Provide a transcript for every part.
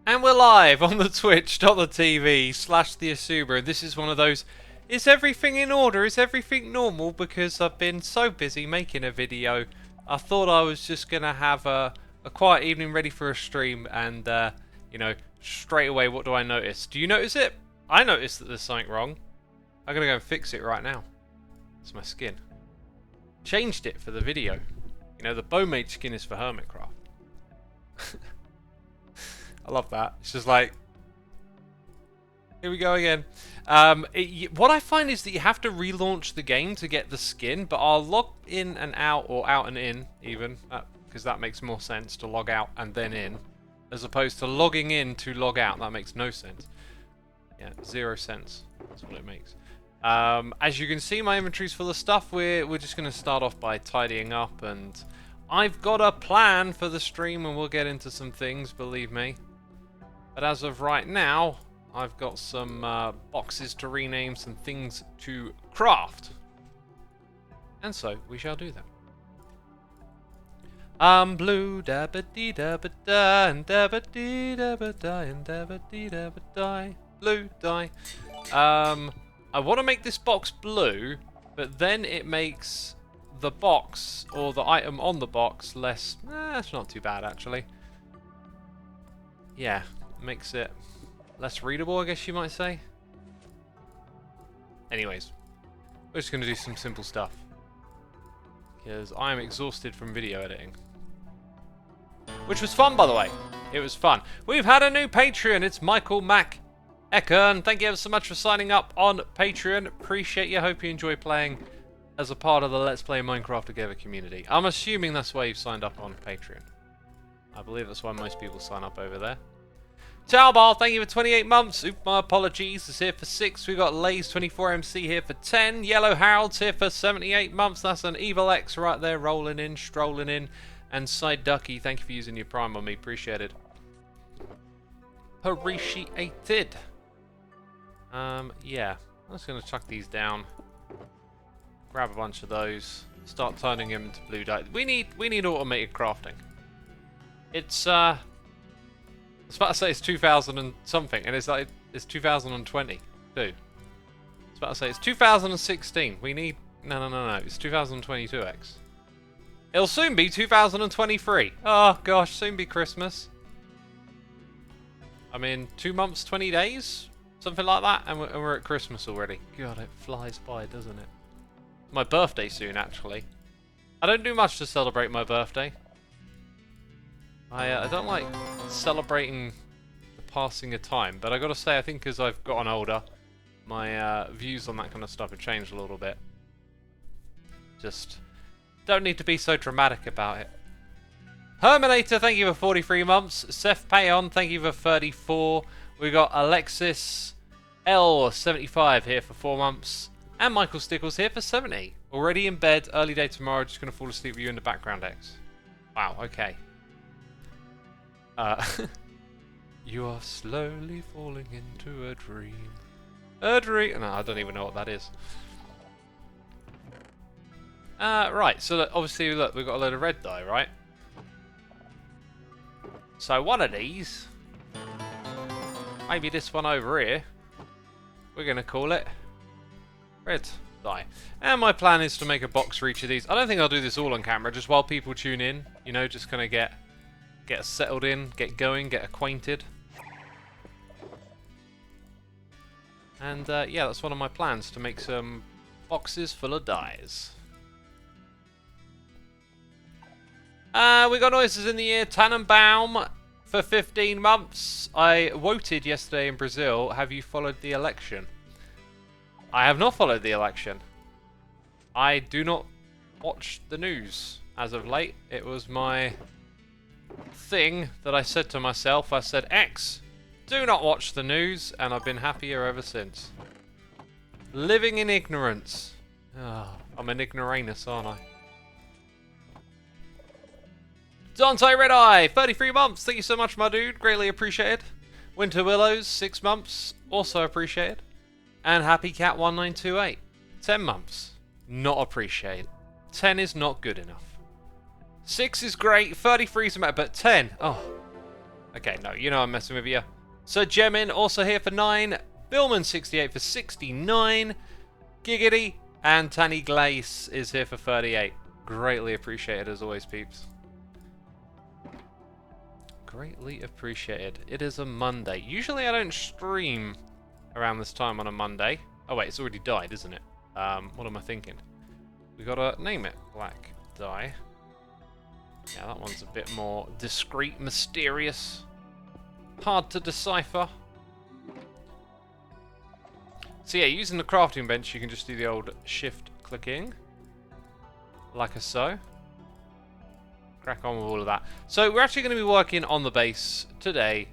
And we're live on the twitch.tv/the Xisuma, and this is one of those, is everything in order, is everything normal? Because I've been so busy making a video, I thought I was just going to have a quiet evening ready for a stream, and, you know, straight away, what do I notice? Do you notice it? I noticed that there's something wrong. I'm going to go and fix it right now. It's my skin. Changed it for the video. You know, the Bowmage skin is for Hermitcraft. I love that. It's just like, here we go again. What I find is that you have to relaunch the game to get the skin, but I'll log in and out, or out and in even, because that makes more sense to log out and then in, as opposed to logging in to log out. That makes no sense. Yeah, 0 cents. That's what it makes. As you can see, my inventory's full of stuff. We're just going to start off by tidying up, and I've got a plan for the stream, and we'll get into some things, believe me. But as of right now, I've got some boxes to rename, some things to craft. And so, we shall do that. I'm blue, dabba dee dabba da, and dabba dee dabba da, and dabba dee dabba die. Blue, die. I want to make this box blue, but then it makes the box, or the item on the box, less... it's not too bad, actually. Yeah. Makes it less readable, I guess you might say. Anyways, we're just going to do some simple stuff, because I'm exhausted from video editing. Which was fun, by the way. It was fun. We've had a new Patreon. It's Michael Mac Eckern. Thank you ever so much for signing up on Patreon. Appreciate you. Hope you enjoy playing as a part of the Let's Play Minecraft Together community. I'm assuming that's why you've signed up on Patreon. I believe that's why most people sign up over there. Talbal, thank you for 28 months. Oop, my apologies, is here for 6. We got Lays24MC here for 10. Yellow Harold's here for 78 months. That's an Evil X right there, rolling in, strolling in. And Side Ducky, thank you for using your Prime on me. Appreciate it. Appreciated. Yeah. I'm just going to chuck these down. Grab a bunch of those. Start turning them into blue dye. We need automated crafting. It's, I was about to say it's 2000 and something, and it's like, it's 2020, dude. I was about to say it's 2016. We need, no, it's 2022X. It'll soon be 2023. Oh gosh, soon be Christmas. I mean, 2 months, 20 days? Something like that, and we're at Christmas already. God, it flies by, doesn't it? My birthday soon, actually. I don't do much to celebrate my birthday. I don't like celebrating the passing of time, but I gotta say, I think as I've gotten older, my views on that kind of stuff have changed a little bit. Just don't need to be so dramatic about it. Herminator, thank you for 43 months. Seth Payon, thank you for 34. We got Alexis L75 here for 4 months. And Michael Stickles here for 70. Already in bed, early day tomorrow, just gonna fall asleep with you in the background, X. Wow, okay. You are slowly falling into a dream. A dream. No, I don't even know what that is. Right, so look, obviously, look, we've got a load of red dye, right? So one of these, maybe this one over here, we're going to call it red dye. And my plan is to make a box for each of these. I don't think I'll do this all on camera, just while people tune in, you know, just kind of get settled in, get going, get acquainted. And yeah, that's one of my plans, to make some boxes full of dyes. We got noises in the ear. Tannenbaum for 15 months. I voted yesterday in Brazil. Have you followed the election? I have not followed the election. I do not watch the news as of late. It was my thing that I said to myself. I said, X, do not watch the news, and I've been happier ever since. Living in ignorance. Oh, I'm an ignoramus, aren't I? Dante Red Eye, 33 months. Thank you so much, my dude. Greatly appreciated. Winter Willows, 6 months. Also appreciated. And Happy Cat 1928, 10 months. Not appreciated. 10 is not good enough. 6 is great. 33 is better, but 10. Oh. Okay, no, you know I'm messing with you. Sir Gemin also here for 9. Billman68 for 69. Giggity. And Tani Glace is here for 38. Greatly appreciated as always, peeps. Greatly appreciated. It is a Monday. Usually I don't stream around this time on a Monday. Oh wait, it's already died, isn't it? What am I thinking? We gotta name it. Black dye. Yeah, that one's a bit more discreet, mysterious. Hard to decipher. So yeah, using the crafting bench, you can just do the old shift clicking. Like so. Crack on with all of that. So we're actually going to be working on the base today.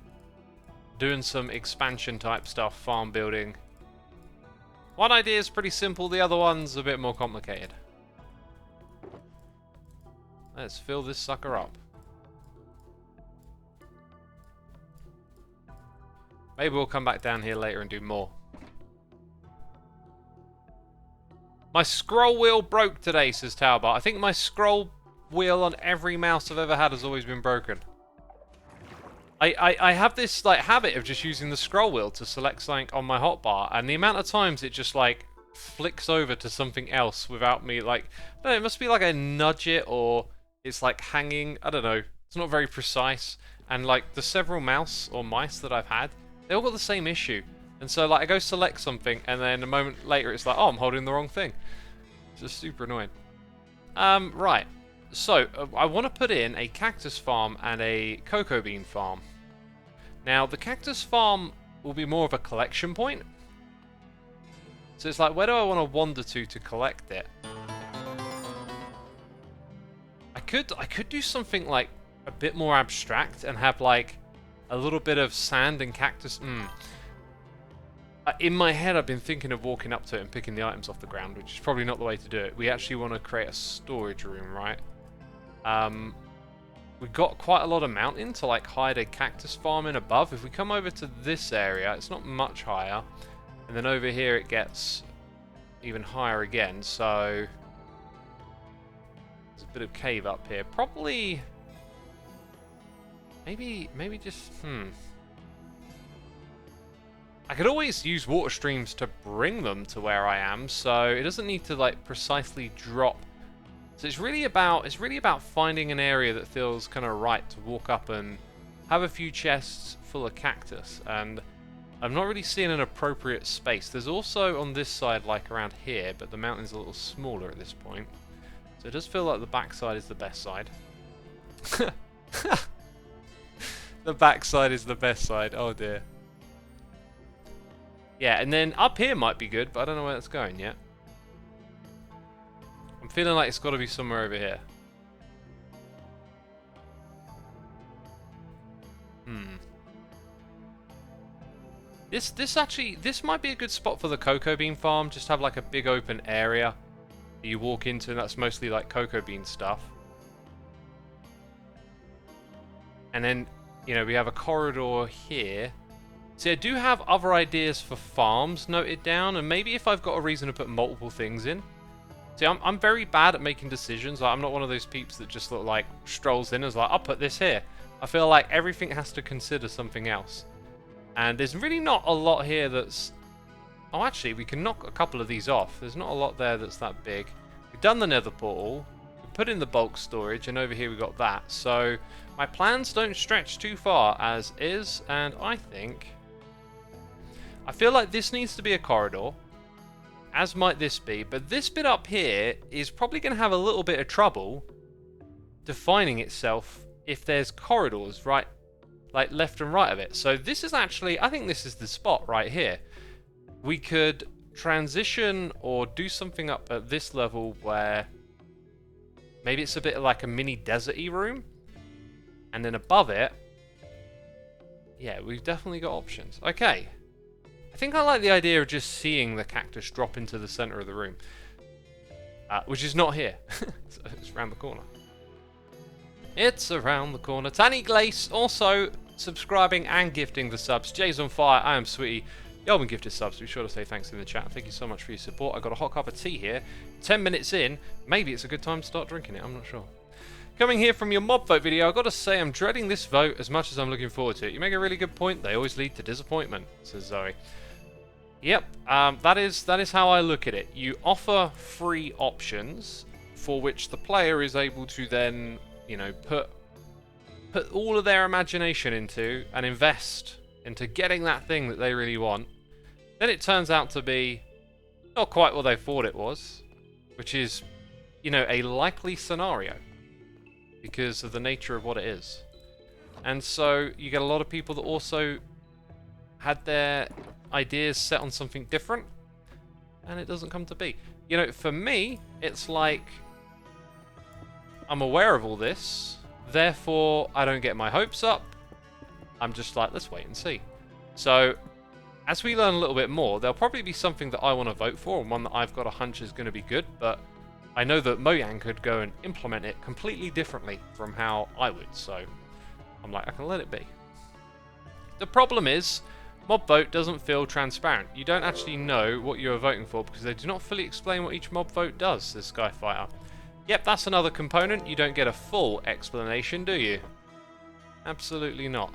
Doing some expansion type stuff, farm building. One idea is pretty simple, the other one's a bit more complicated. Let's fill this sucker up. Maybe we'll come back down here later and do more. My scroll wheel broke today, says Taubart. I think my scroll wheel on every mouse I've ever had has always been broken. I have this like habit of just using the scroll wheel to select something on my hotbar, and the amount of times it just like flicks over to something else without me like, I don't know, it must be like I nudge it or it's like hanging, I don't know, it's not very precise. And like the several mouse or mice that I've had, they all got the same issue. And so like I go select something and then a moment later it's like, oh, I'm holding the wrong thing. It's just super annoying. Right. So I want to put in a cactus farm and a cocoa bean farm. Now the cactus farm will be more of a collection point. So it's like, where do I want to wander to collect it? I could do something like a bit more abstract and have like a little bit of sand and cactus. In my head, I've been thinking of walking up to it and picking the items off the ground, which is probably not the way to do it. We actually want to create a storage room, right? We've got quite a lot of mountain to like hide a cactus farm in above. If we come over to this area, it's not much higher. And then over here it gets even higher again, so there's a bit of cave up here. Probably maybe just I could always use water streams to bring them to where I am, so it doesn't need to like precisely drop. So it's really about finding an area that feels kind of right to walk up and have a few chests full of cactus, and I'm not really seeing an appropriate space. There's also on this side, like around here, but the mountain's a little smaller at this point. So it does feel like the back side is the best side. The back side is the best side, oh dear. Yeah, and then up here might be good, but I don't know where it's going yet. I'm feeling like it's got to be somewhere over here. This might be a good spot for the cocoa bean farm. Just have like a big open area that you walk into, and that's mostly like cocoa bean stuff. And then, you know, we have a corridor here. See, I do have other ideas for farms noted down, and maybe if I've got a reason to put multiple things in. See, I'm very bad at making decisions. Like, I'm not one of those peeps that just look like strolls in and is like, I'll put this here. I feel like everything has to consider something else. And there's really not a lot here that's... Oh, actually, we can knock a couple of these off. There's not a lot there that's that big. We've done the nether portal. We put in the bulk storage, and over here we got that. So my plans don't stretch too far as is, and I feel like this needs to be a corridor, as might this be, but this bit up here is probably going to have a little bit of trouble defining itself if there's corridors right, like left and right of it. So this is actually, I think this is the spot right here. We could transition or do something up at this level where maybe it's a bit like a mini desert-y room, and then above it, yeah, we've definitely got options. Okay. I think I like the idea of just seeing the cactus drop into the center of the room. Which is not here. It's around the corner. It's around the corner. Tani Glace also subscribing and gifting the subs. Jay's on fire. I am Sweetie. Y'all been gifted subs. Be sure to say thanks in the chat. Thank you so much for your support. I got a hot cup of tea here. 10 minutes in. Maybe it's a good time to start drinking it. I'm not sure. Coming here from your mob vote video, I've got to say I'm dreading this vote as much as I'm looking forward to it. You make a really good point. They always lead to disappointment, says Zoe. Yep, that is how I look at it. You offer free options for which the player is able to then, you know, put all of their imagination into and invest into getting that thing that they really want. Then it turns out to be not quite what they thought it was, which is, you know, a likely scenario because of the nature of what it is. And so you get a lot of people that also had their ideas set on something different, and it doesn't come to be. You know, for me, it's like I'm aware of all this, therefore I don't get my hopes up. I'm just like, let's wait and see. So as we learn a little bit more, there'll probably be something that I want to vote for, and one that I've got a hunch is going to be good, but I know that Mojang could go and implement it completely differently from how I would, so I'm like, I can let it be. The problem is, mob vote doesn't feel transparent. You don't actually know what you're voting for because they do not fully explain what each mob vote does, says Skyfighter. Yep, that's another component. You don't get a full explanation, do you? Absolutely not.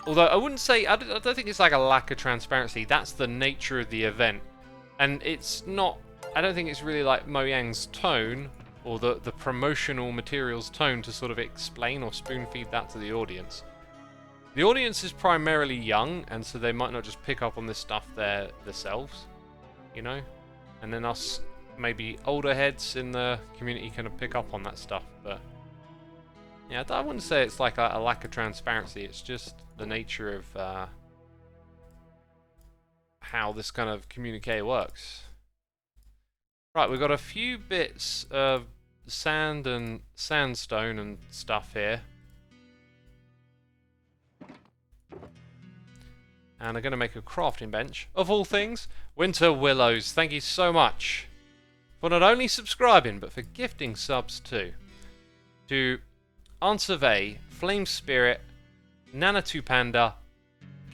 Although I wouldn't say, I don't think it's like a lack of transparency. That's the nature of the event. And it's not, I don't think it's really like Mojang's tone or the promotional material's tone to sort of explain or spoon feed that to the audience. The audience is primarily young, and so they might not just pick up on this stuff themselves, you know? And then us, maybe older heads in the community kind of pick up on that stuff, but yeah, I wouldn't say it's like a lack of transparency, it's just the nature of how this kind of communique works. Right, we've got a few bits of sand and sandstone and stuff here. And I'm going to make a crafting bench. Of all things, Winter Willows, thank you so much for not only subscribing, but for gifting subs too. To Ansurvey, Flame Spirit, Nana2 Panda,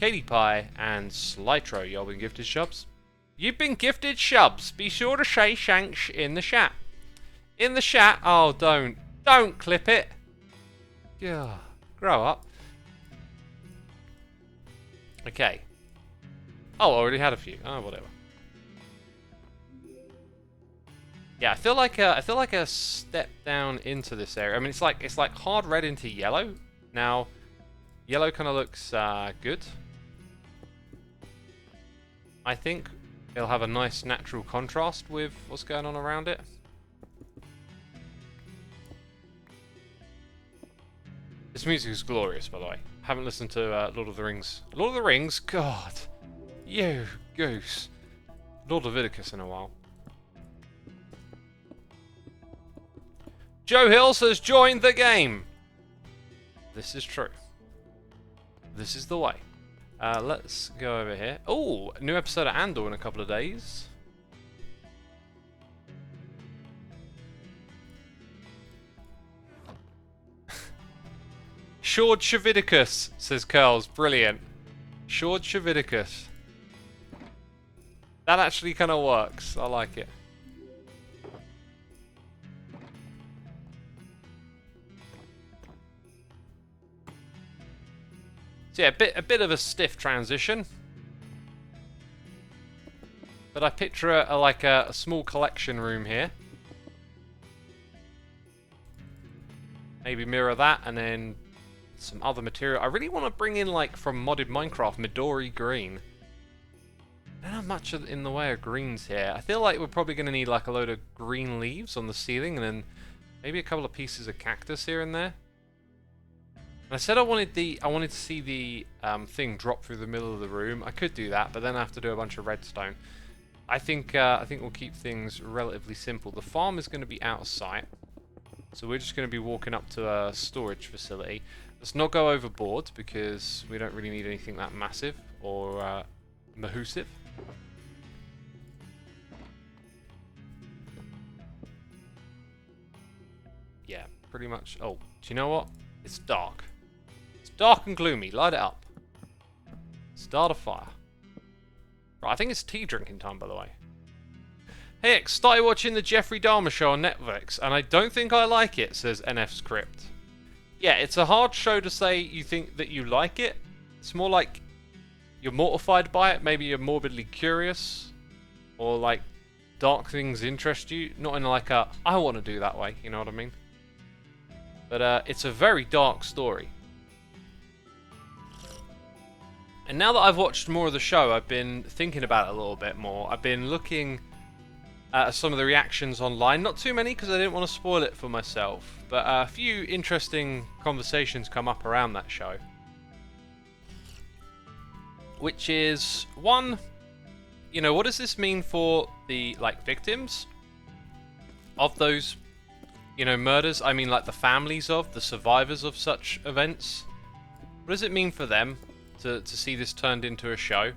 Katie Pie, and Slytro. Y'all been gifted subs? You've been gifted subs. Be sure to say shanks in the chat. In the chat. Oh, don't clip it. Yeah, grow up. Okay. Oh, I already had a few. Oh, whatever. Yeah, I feel like a step down into this area. I mean, it's like hard red into yellow. Now, yellow kind of looks good. I think it'll have a nice natural contrast with what's going on around it. This music is glorious, by the way. Haven't listened to Lord of the Rings. Lord of the Rings? God. You goose. Lord Leviticus in a while. Joe Hills has joined the game. This is true. This is the way. Let's go over here. Oh, new episode of Andor in a couple of days. Shord Shavidicus, says Curls. Brilliant. Shord Shavidicus. That actually kind of works. I like it. So yeah, a bit of a stiff transition. But I picture a small collection room here. Maybe mirror that and then some other material. I really want to bring in, like, from modded Minecraft, Midori green. I don't have much in the way of greens here. I feel like we're probably going to need like a load of green leaves on the ceiling and then maybe a couple of pieces of cactus here and there. And I said I wanted to see the thing drop through the middle of the room. I could do that, but then I have to do a bunch of redstone. I think we'll keep things relatively simple. The farm is going to be out of sight, so we're just going to be walking up to a storage facility. Let's not go overboard because we don't really need anything that massive or mahoosive. Yeah, pretty much. Oh, do you know what? It's dark. It's dark and gloomy. Light it up. Start a fire. Right, I think it's tea drinking time, by the way. Hey X, started watching the Jeffrey Dahmer show on Netflix, and I don't think I like it, says NF Script. Yeah, it's a hard show to say you think that you like it. It's more like you're mortified by it, maybe you're morbidly curious, or like dark things interest you, not in like a, I want to do that way, you know what I mean? But it's a very dark story. And now that I've watched more of the show, I've been thinking about it a little bit more. I've been looking at some of the reactions online. Not too many, because I didn't want to spoil it for myself. But a few interesting conversations come up around that show. Which is, one, you know, what does this mean for the, like, victims of those, you know, murders? I mean, like, the families of, the survivors of such events. What does it mean for them to see this turned into a show?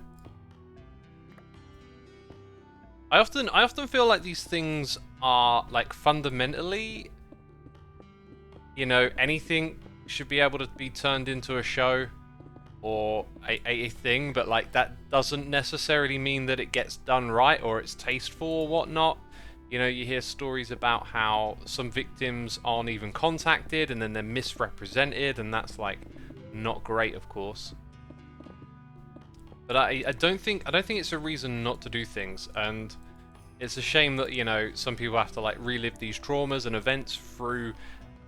I often feel like these things are, like, fundamentally, you know, anything should be able to be turned into a show or a thing, but, like, that doesn't necessarily mean that it gets done right or it's tasteful or whatnot. You know, you hear stories about how some victims aren't even contacted and then they're misrepresented, and that's, like, not great, of course. But I don't think it's a reason not to do things, and it's a shame that, you know, some people have to, like, relive these traumas and events through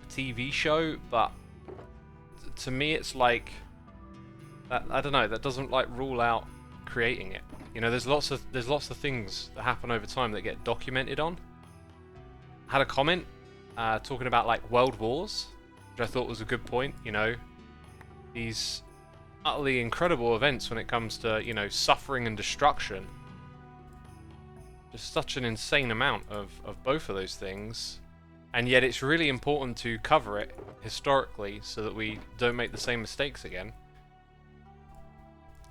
a TV show, but to me it's like, that, I don't know, that doesn't, like, rule out creating it. You know, there's lots of things that happen over time that get documented on. I had a comment talking about, like, world wars, which I thought was a good point. You know, these utterly incredible events when it comes to, you know, suffering and destruction. Just such an insane amount of both of those things. And yet it's really important to cover it historically so that we don't make the same mistakes again.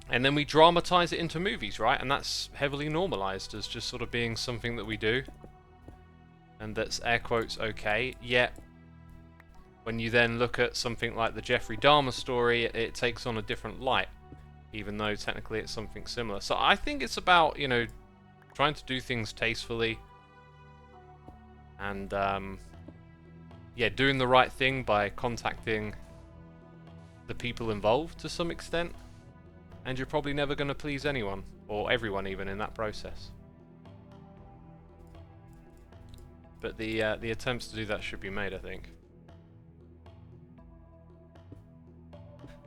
And then we dramatize it into movies, right? And that's heavily normalized as just sort of being something that we do. And that's, air quotes, okay. Yet, when you then look at something like the Jeffrey Dahmer story, it takes on a different light, even though technically it's something similar. So I think it's about, you know, trying to do things tastefully and, yeah, doing the right thing by contacting the people involved to some extent. And you're probably never going to please anyone, or everyone even, in that process. But the attempts to do that should be made, I think.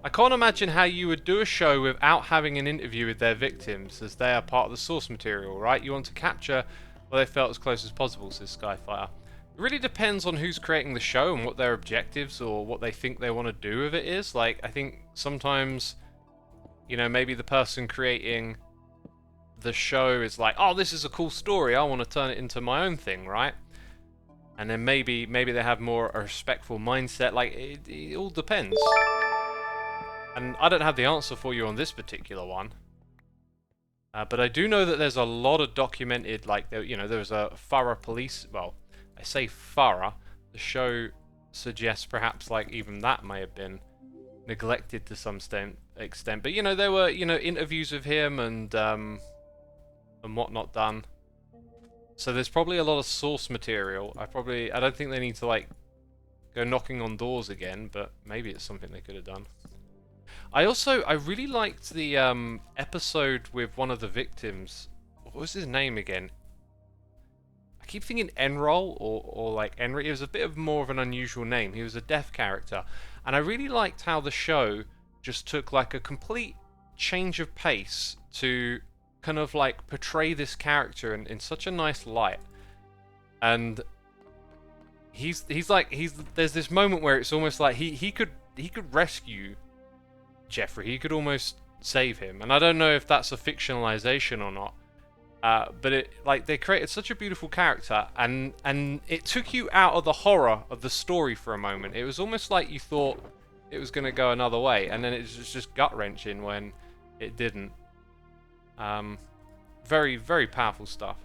I can't imagine how you would do a show without having an interview with their victims, as they are part of the source material, right? You want to capture what they felt as close as possible, says Skyfire. It really depends on who's creating the show and what their objectives or what they think they want to do with it is. Like, I think sometimes, you know, maybe the person creating the show is like, oh, this is a cool story, I want to turn it into my own thing, right? And then maybe they have more a respectful mindset. Like, it all depends. And I don't have the answer for you on this particular one. But I do know that there's a lot of documented, like, you know, there was a thorough police, well, I say thorough, the show suggests perhaps, like, even that may have been neglected to some extent. But, you know, there were, you know, interviews with him and whatnot done. So there's probably a lot of source material. I don't think they need to, like, go knocking on doors again, but maybe it's something they could have done. I really liked the episode with one of the victims. What was his name again? I keep thinking Enroll or like Enry. It was a bit of more of an unusual name. He was a deaf character. And I really liked how the show just took, like, a complete change of pace to kind of, like, portray this character in such a nice light. And there's this moment where it's almost like he could rescue Jeffrey. He could almost save him. And I don't know if that's a fictionalization or not. But they created such a beautiful character, and it took you out of the horror of the story for a moment. It was almost like you thought it was going to go another way, and then it was just gut-wrenching when it didn't. Very, very powerful stuff.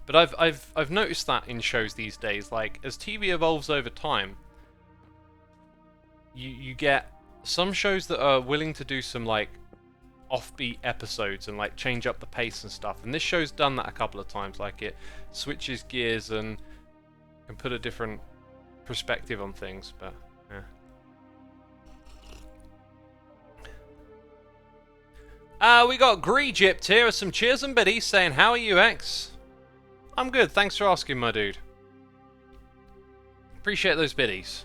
But I've noticed that in shows these days, like, as TV evolves over time, you get some shows that are willing to do some, like, offbeat episodes and like change up the pace and stuff. And this show's done that a couple of times. Like it switches gears and can put a different perspective on things. But yeah. We got Greegypt here with some cheers and biddies saying, "How are you, X?" I'm good, thanks for asking, my dude. Appreciate those biddies.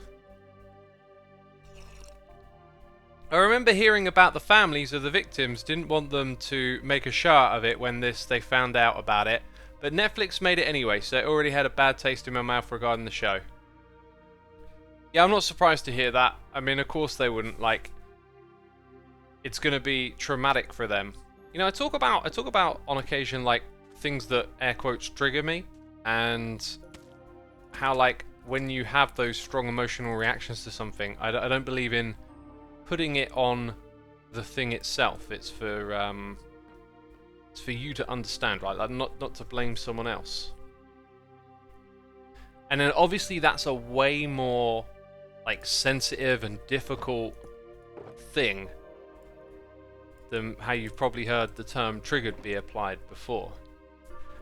I remember hearing about the families of the victims didn't want them to make a show out of it when they found out about it, but Netflix made it anyway, so it already had a bad taste in my mouth regarding the show. Yeah, I'm not surprised to hear that. I mean, of course they wouldn't. Like, it's going to be traumatic for them. You know, I talk about on occasion like things that air quotes trigger me, and how like when you have those strong emotional reactions to something, I don't believe in putting it on the thing itself. It's for you to understand, right? Like not to blame someone else. And then obviously that's a way more like sensitive and difficult thing than how you've probably heard the term triggered be applied before.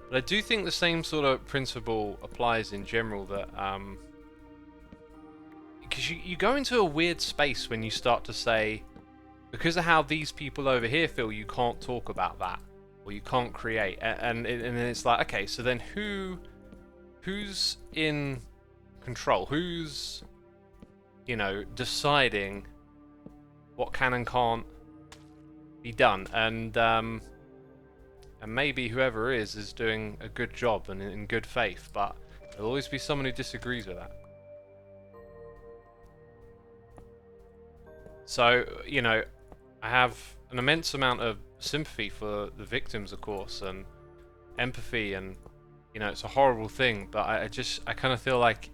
But I do think the same sort of principle applies in general, that because you go into a weird space when you start to say, because of how these people over here feel, you can't talk about that, or you can't create, and then it's like, okay, so then who's in control? Who's, you know, deciding what can and can't be done? And maybe whoever is doing a good job and in good faith, but there'll always be someone who disagrees with that. So, you know, I have an immense amount of sympathy for the victims, of course, and empathy, and, you know, it's a horrible thing, but I kind of feel like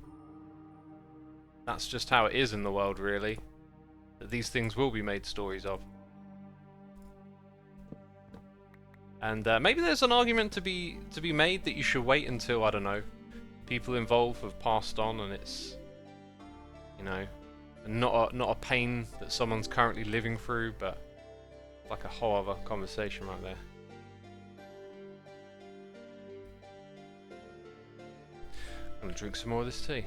that's just how it is in the world, really. That these things will be made stories of. And maybe there's an argument to be made that you should wait until, I don't know, people involved have passed on and it's, you know, not a pain that someone's currently living through, but like a whole other conversation right there. I'm gonna drink some more of this tea.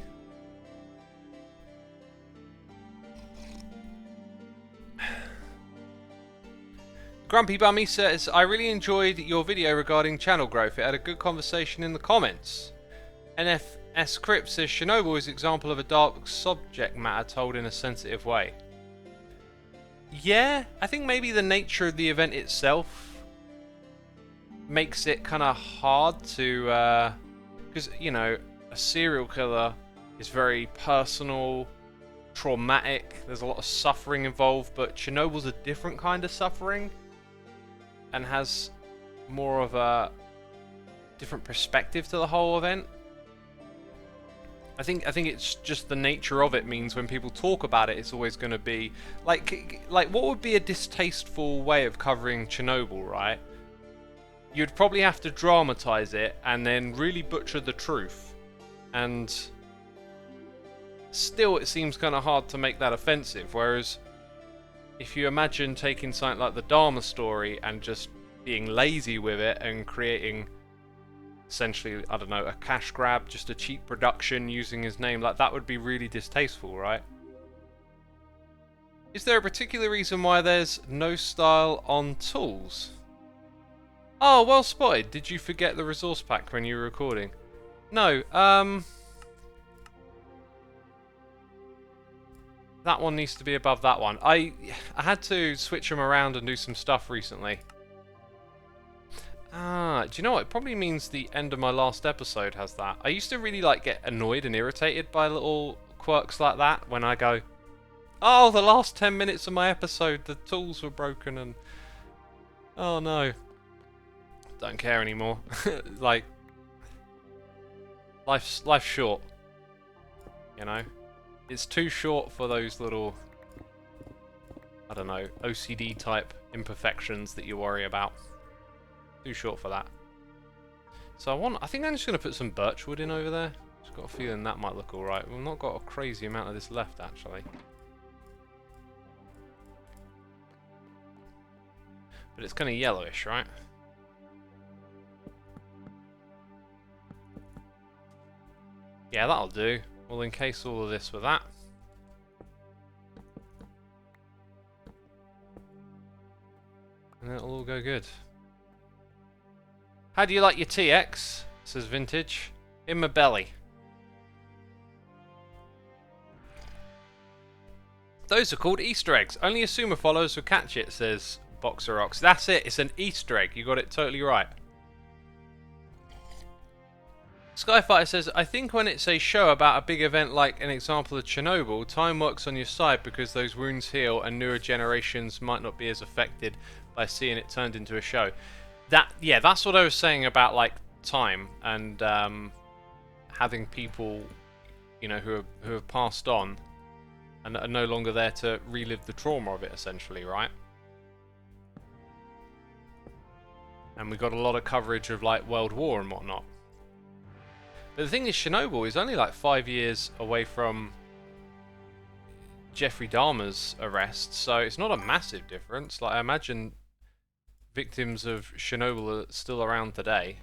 Grumpy Bummy says, "I really enjoyed your video regarding channel growth. It had a good conversation in the comments." NFS Crypt says, "Chernobyl is an example of a dark subject matter told in a sensitive way." Yeah, I think maybe the nature of the event itself makes it kind of hard to, because, you know, a serial killer is very personal, traumatic, there's a lot of suffering involved, but Chernobyl's a different kind of suffering and has more of a different perspective to the whole event. I think it's just the nature of it means when people talk about it, it's always going to be like what would be a distasteful way of covering Chernobyl, right? You'd probably have to dramatize it and then really butcher the truth, and still it seems kind of hard to make that offensive. Whereas if you imagine taking something like the Dharma story and just being lazy with it and creating essentially, I don't know, a cash grab, just a cheap production using his name, like that would be really distasteful, right? Is there a particular reason why there's no style on tools? Oh, well spotted. Did you forget the resource pack when you were recording? No, that one needs to be above that one. I had to switch them around and do some stuff recently. Ah, do you know what? It probably means the end of my last episode has that. I used to really like get annoyed and irritated by little quirks like that when I go, oh, the last 10 minutes of my episode, the tools were broken and... oh no. Don't care anymore. Like, life's short. You know? It's too short for those little, I don't know, OCD type imperfections that you worry about. Too short for that. So I think I'm just going to put some birchwood in over there. Just got a feeling that might look alright. We've not got a crazy amount of this left, actually. But it's kind of yellowish, right? Yeah, that'll do. We'll encase all of this with that. And it'll all go good. How do you like your TX? Says Vintage. In my belly. Those are called Easter eggs. Only Xisuma followers will catch it, says Boxer Rocks. That's it. It's an Easter egg. You got it totally right. Skyfighter says, I think when it's a show about a big event like an example of Chernobyl, time works on your side because those wounds heal and newer generations might not be as affected by seeing it turned into a show. Yeah, that's what I was saying about like time and having people, you know, who have passed on and are no longer there to relive the trauma of it, essentially, right? And we got a lot of coverage of like World War and whatnot. But the thing is, Chernobyl is only like 5 years away from Jeffrey Dahmer's arrest, so it's not a massive difference. Like, I imagine victims of Chernobyl are still around today.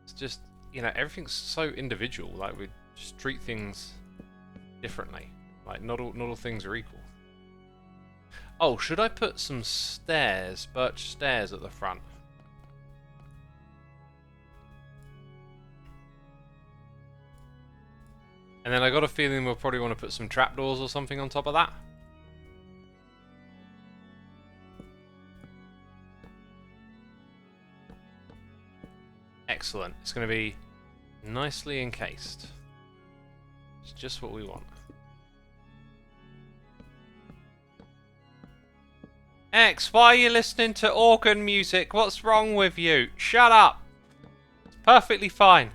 It's just, you know, everything's so individual. Like, we just treat things differently. Like, not all things are equal. Oh, should I put some stairs, birch stairs at the front? And then I got a feeling we'll probably want to put some trapdoors or something on top of that. Excellent. It's going to be nicely encased. It's just what we want. X, why are you listening to organ music? What's wrong with you? Shut up! It's perfectly fine.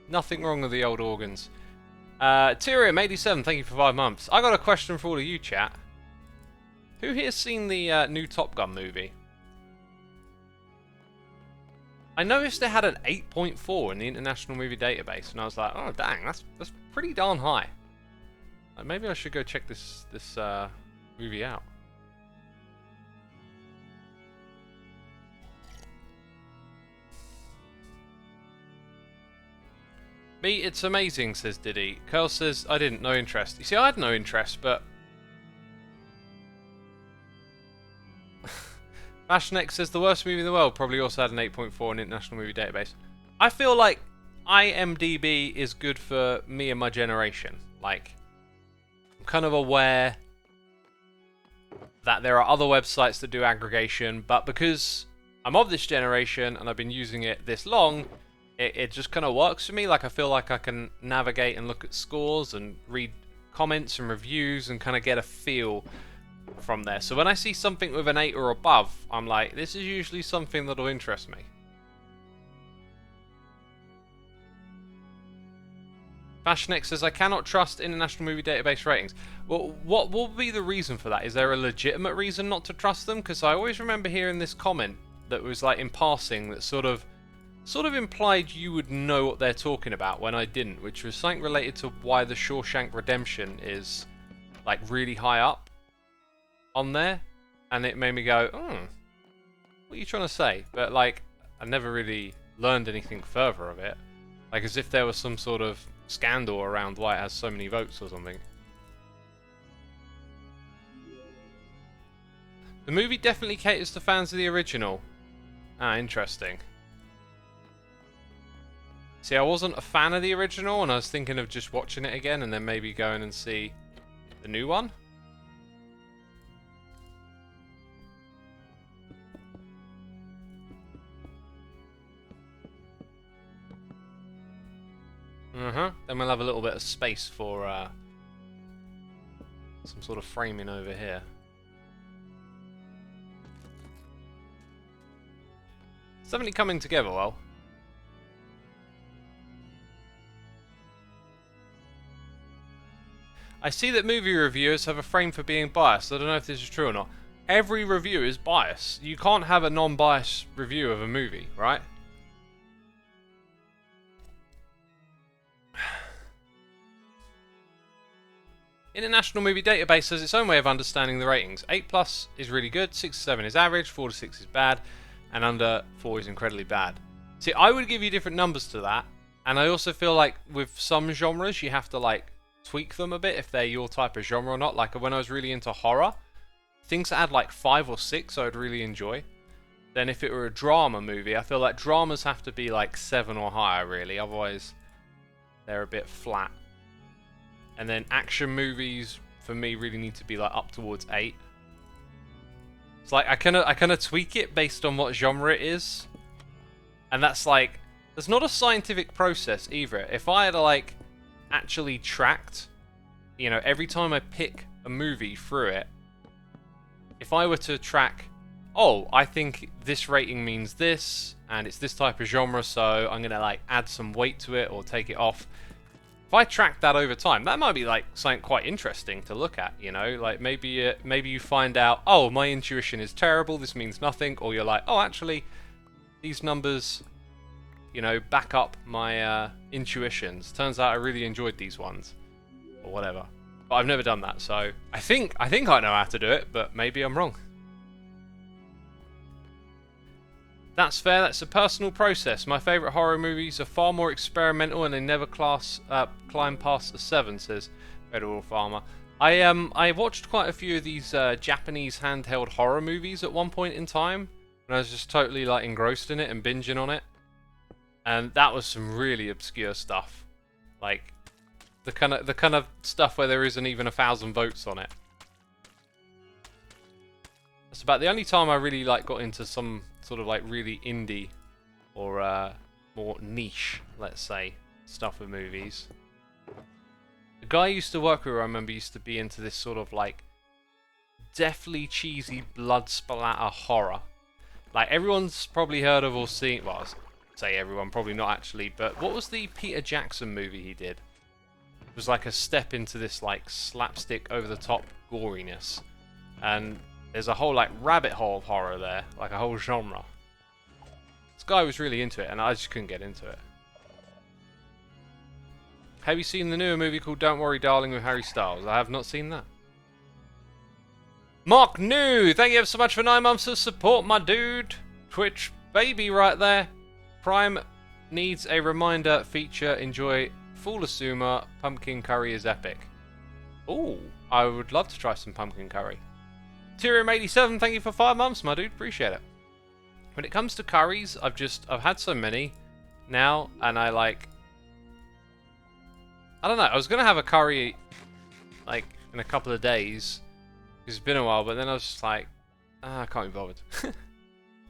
Nothing wrong with the old organs. Tyrium87, thank you for 5 months. I got a question for all of you, chat. Who here's seen the new Top Gun movie? I noticed they had an 8.4 in the International Movie Database, and I was like, oh dang, that's pretty darn high. Like, maybe I should go check this movie out. Me, it's amazing, says Diddy. Curl says, I didn't, no interest. You see, I had no interest, but... FashionX says, the worst movie in the world probably also had an 8.4 in the International Movie Database. I feel like IMDb is good for me and my generation. Like, I'm kind of aware that there are other websites that do aggregation, but because I'm of this generation and I've been using it this long, it just kind of works for me. Like, I feel like I can navigate and look at scores and read comments and reviews and kind of get a feel from there. So when I see something with an 8 or above, I'm like, this is usually something that'll interest me. FashionX says, I cannot trust International Movie Database ratings. Well, what will be the reason for that? Is there a legitimate reason not to trust them? Because I always remember hearing this comment that was like in passing that sort of implied you would know what they're talking about when I didn't, which was something related to why the Shawshank Redemption is like really high up on there, and it made me go, what are you trying to say? But like, I never really learned anything further of it, like as if there was some sort of scandal around why it has so many votes or something. The movie definitely caters to fans of the original. Ah, interesting. See, I wasn't a fan of the original, and I was thinking of just watching it again and then maybe going and see the new one. Then we'll have a little bit of space for some sort of framing over here. It's definitely coming together well. I see that movie reviewers have a frame for being biased. I don't know if this is true or not. Every review is biased. You can't have a non-biased review of a movie, right? International Movie Database has its own way of understanding the ratings. 8+ is really good, 6 to 7 is average, 4 to 6 is bad, and under 4 is incredibly bad. See, I would give you different numbers to that, and I also feel like with some genres you have to like tweak them a bit if they're your type of genre or not. Like when I was really into horror, things that had like 5 or 6 I would really enjoy. Then if it were a drama movie, I feel like dramas have to be like 7 or higher really, otherwise they're a bit flat. And then action movies for me really need to be like up towards 8. It's like I kind of tweak it based on what genre it is, and that's like there's not a scientific process either. If I had like actually tracked, you know, every time I pick a movie through it, if I were to track, oh, I think this rating means this, and it's this type of genre, so I'm gonna like add some weight to it or take it off. If I track that over time, that might be like something quite interesting to look at, you know? Like maybe you find out, oh, my intuition is terrible, this means nothing, or you're like, oh, actually, these numbers, you know, back up my intuitions. Turns out I really enjoyed these ones, or whatever. But I've never done that, so I think I know how to do it, but maybe I'm wrong. That's fair, that's a personal process. My favourite horror movies are far more experimental and they never climb past a 7, says Federal Farmer. I watched quite a few of these Japanese handheld horror movies at one point in time, and I was just totally like engrossed in it and binging on it. And that was some really obscure stuff. Like the kind of stuff where there isn't even 1,000 votes on it. That's about the only time I really like got into some sort of like really indie or more niche, let's say, stuff with movies. The guy I used to work with, I remember, used to be into this sort of like deathly cheesy blood splatter horror. Like everyone's probably heard of or seen, well, I say everyone, probably not actually, but what was the Peter Jackson movie he did? It was like a step into this like slapstick over the top goriness, and there's a whole like rabbit hole of horror there, like a whole genre. This guy was really into it and I just couldn't get into it. Have you seen the newer movie called Don't Worry Darling with Harry Styles? I have not seen that. Mark New, thank you ever so much for 9 months of support, my dude. Twitch baby right there. Prime needs a reminder feature. Enjoy full Xisuma. Pumpkin curry is epic. Ooh, I would love to try some pumpkin curry. Tyrium87, thank you for 5 months, my dude. Appreciate it. When it comes to curries, I've had so many now, and I don't know. I was gonna have a curry like in a couple of days because it's been a while, but then I was just like, I can't be bothered.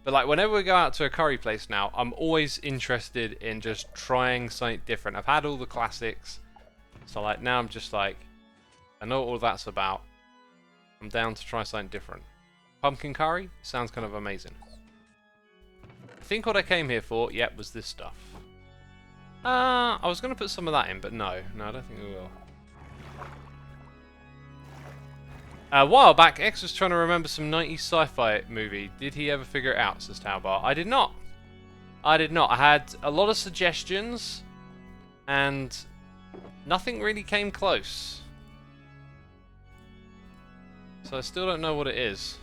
But like whenever we go out to a curry place now, I'm always interested in just trying something different. I've had all the classics, so like now I'm just like, I know what all that's about. I'm down to try something different. Pumpkin curry sounds kind of amazing. I think what I came here for, yep, was this stuff. I was going to put some of that in, but no, I don't think we will. A while back, X was trying to remember some 90s sci-fi movie. Did he ever figure it out, says Taubar. I did not. I had a lot of suggestions, and nothing really came close. So I still don't know what it is.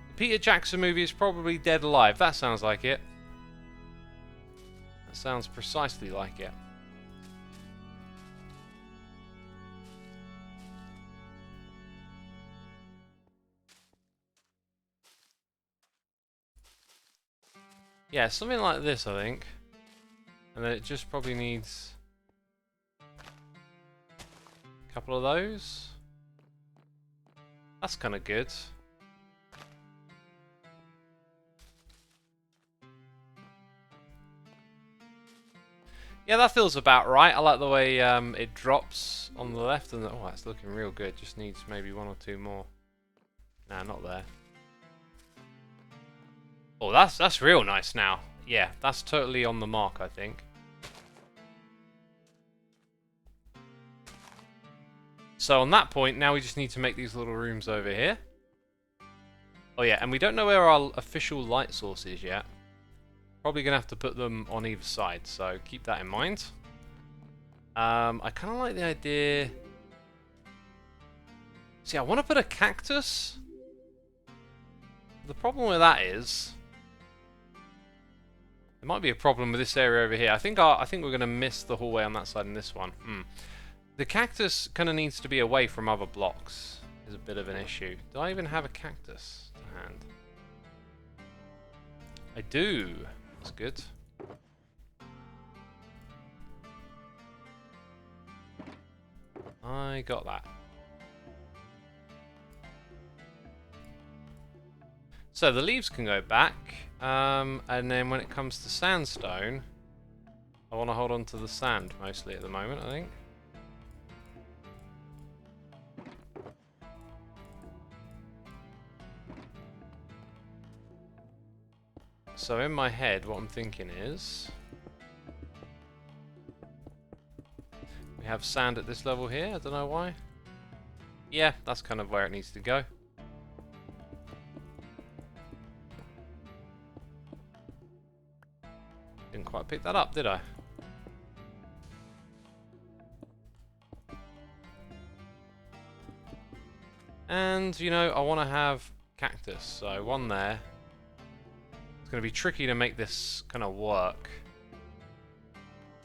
The Peter Jackson movie is probably Dead Alive. That sounds like it. That sounds precisely like it. Yeah, something like this, I think. And then it just probably needs a couple of those. That's kind of good. Yeah, that feels about right. I like the way it drops on the left, and oh, it's looking real good. Just needs maybe 1 or 2 more. Nah, not there. Oh, that's real nice now. Yeah, that's totally on the mark, I think. So on that point, now we just need to make these little rooms over here. Oh yeah, and we don't know where our official light source is yet. Probably going to have to put them on either side, so keep that in mind. I kind of like the idea See, I want to put a cactus. The problem with that is there might be a problem with this area over here. I think we're going to miss the hallway on that side and this one. The cactus kind of needs to be away from other blocks. Is a bit of an issue. Do I even have a cactus to hand? I do. That's good. I got that. So the leaves can go back, and then when it comes to sandstone, I want to hold on to the sand mostly at the moment, I think. So in my head, what I'm thinking is we have sand at this level here, I don't know why. Yeah, that's kind of where it needs to go. Didn't quite pick that up, did I? And, you know, I want to have cactus, so one there. It's going to be tricky to make this kind of work.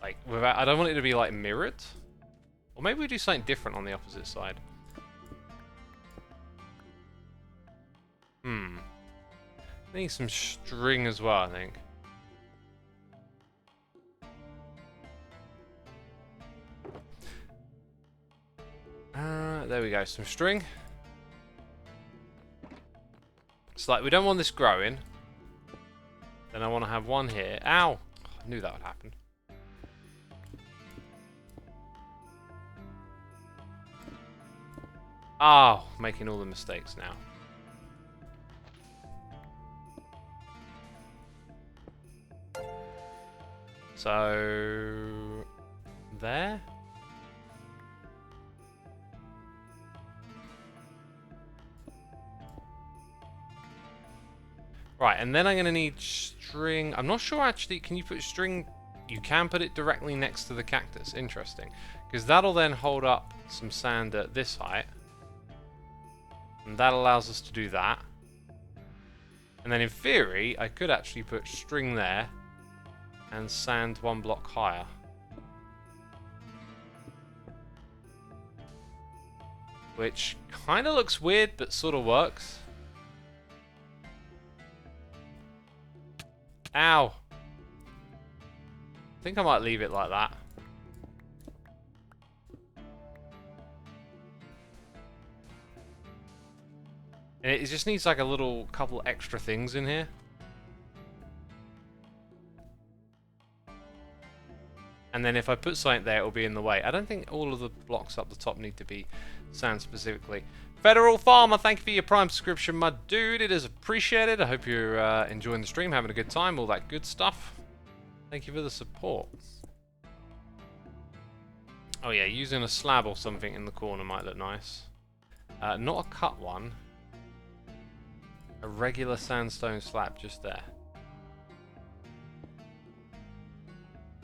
Like, without, I don't want it to be, like, mirrored. Or maybe we do something different on the opposite side. I need some string as well, I think. There we go, some string. It's like we don't want this growing. Then I want to have one here. Ow! I knew that would happen. Oh, making all the mistakes now. So there. Right, and then I'm going to need string. I'm not sure actually, can you put string? You can put it directly next to the cactus. Interesting. Because that'll then hold up some sand at this height. And that allows us to do that. And then in theory, I could actually put string there and sand one block higher. Which kind of looks weird, but sort of works. Ow! I think I might leave it like that. And it just needs like a little couple extra things in here. And then if I put something there, it'll be in the way. I don't think all of the blocks up the top need to be sand specifically. Federal Farmer, thank you for your Prime subscription, my dude. It is appreciated. I hope you're enjoying the stream, having a good time, all that good stuff. Thank you for the support. Oh yeah, using a slab or something in the corner might look nice. Not a cut one. A regular sandstone slab just there.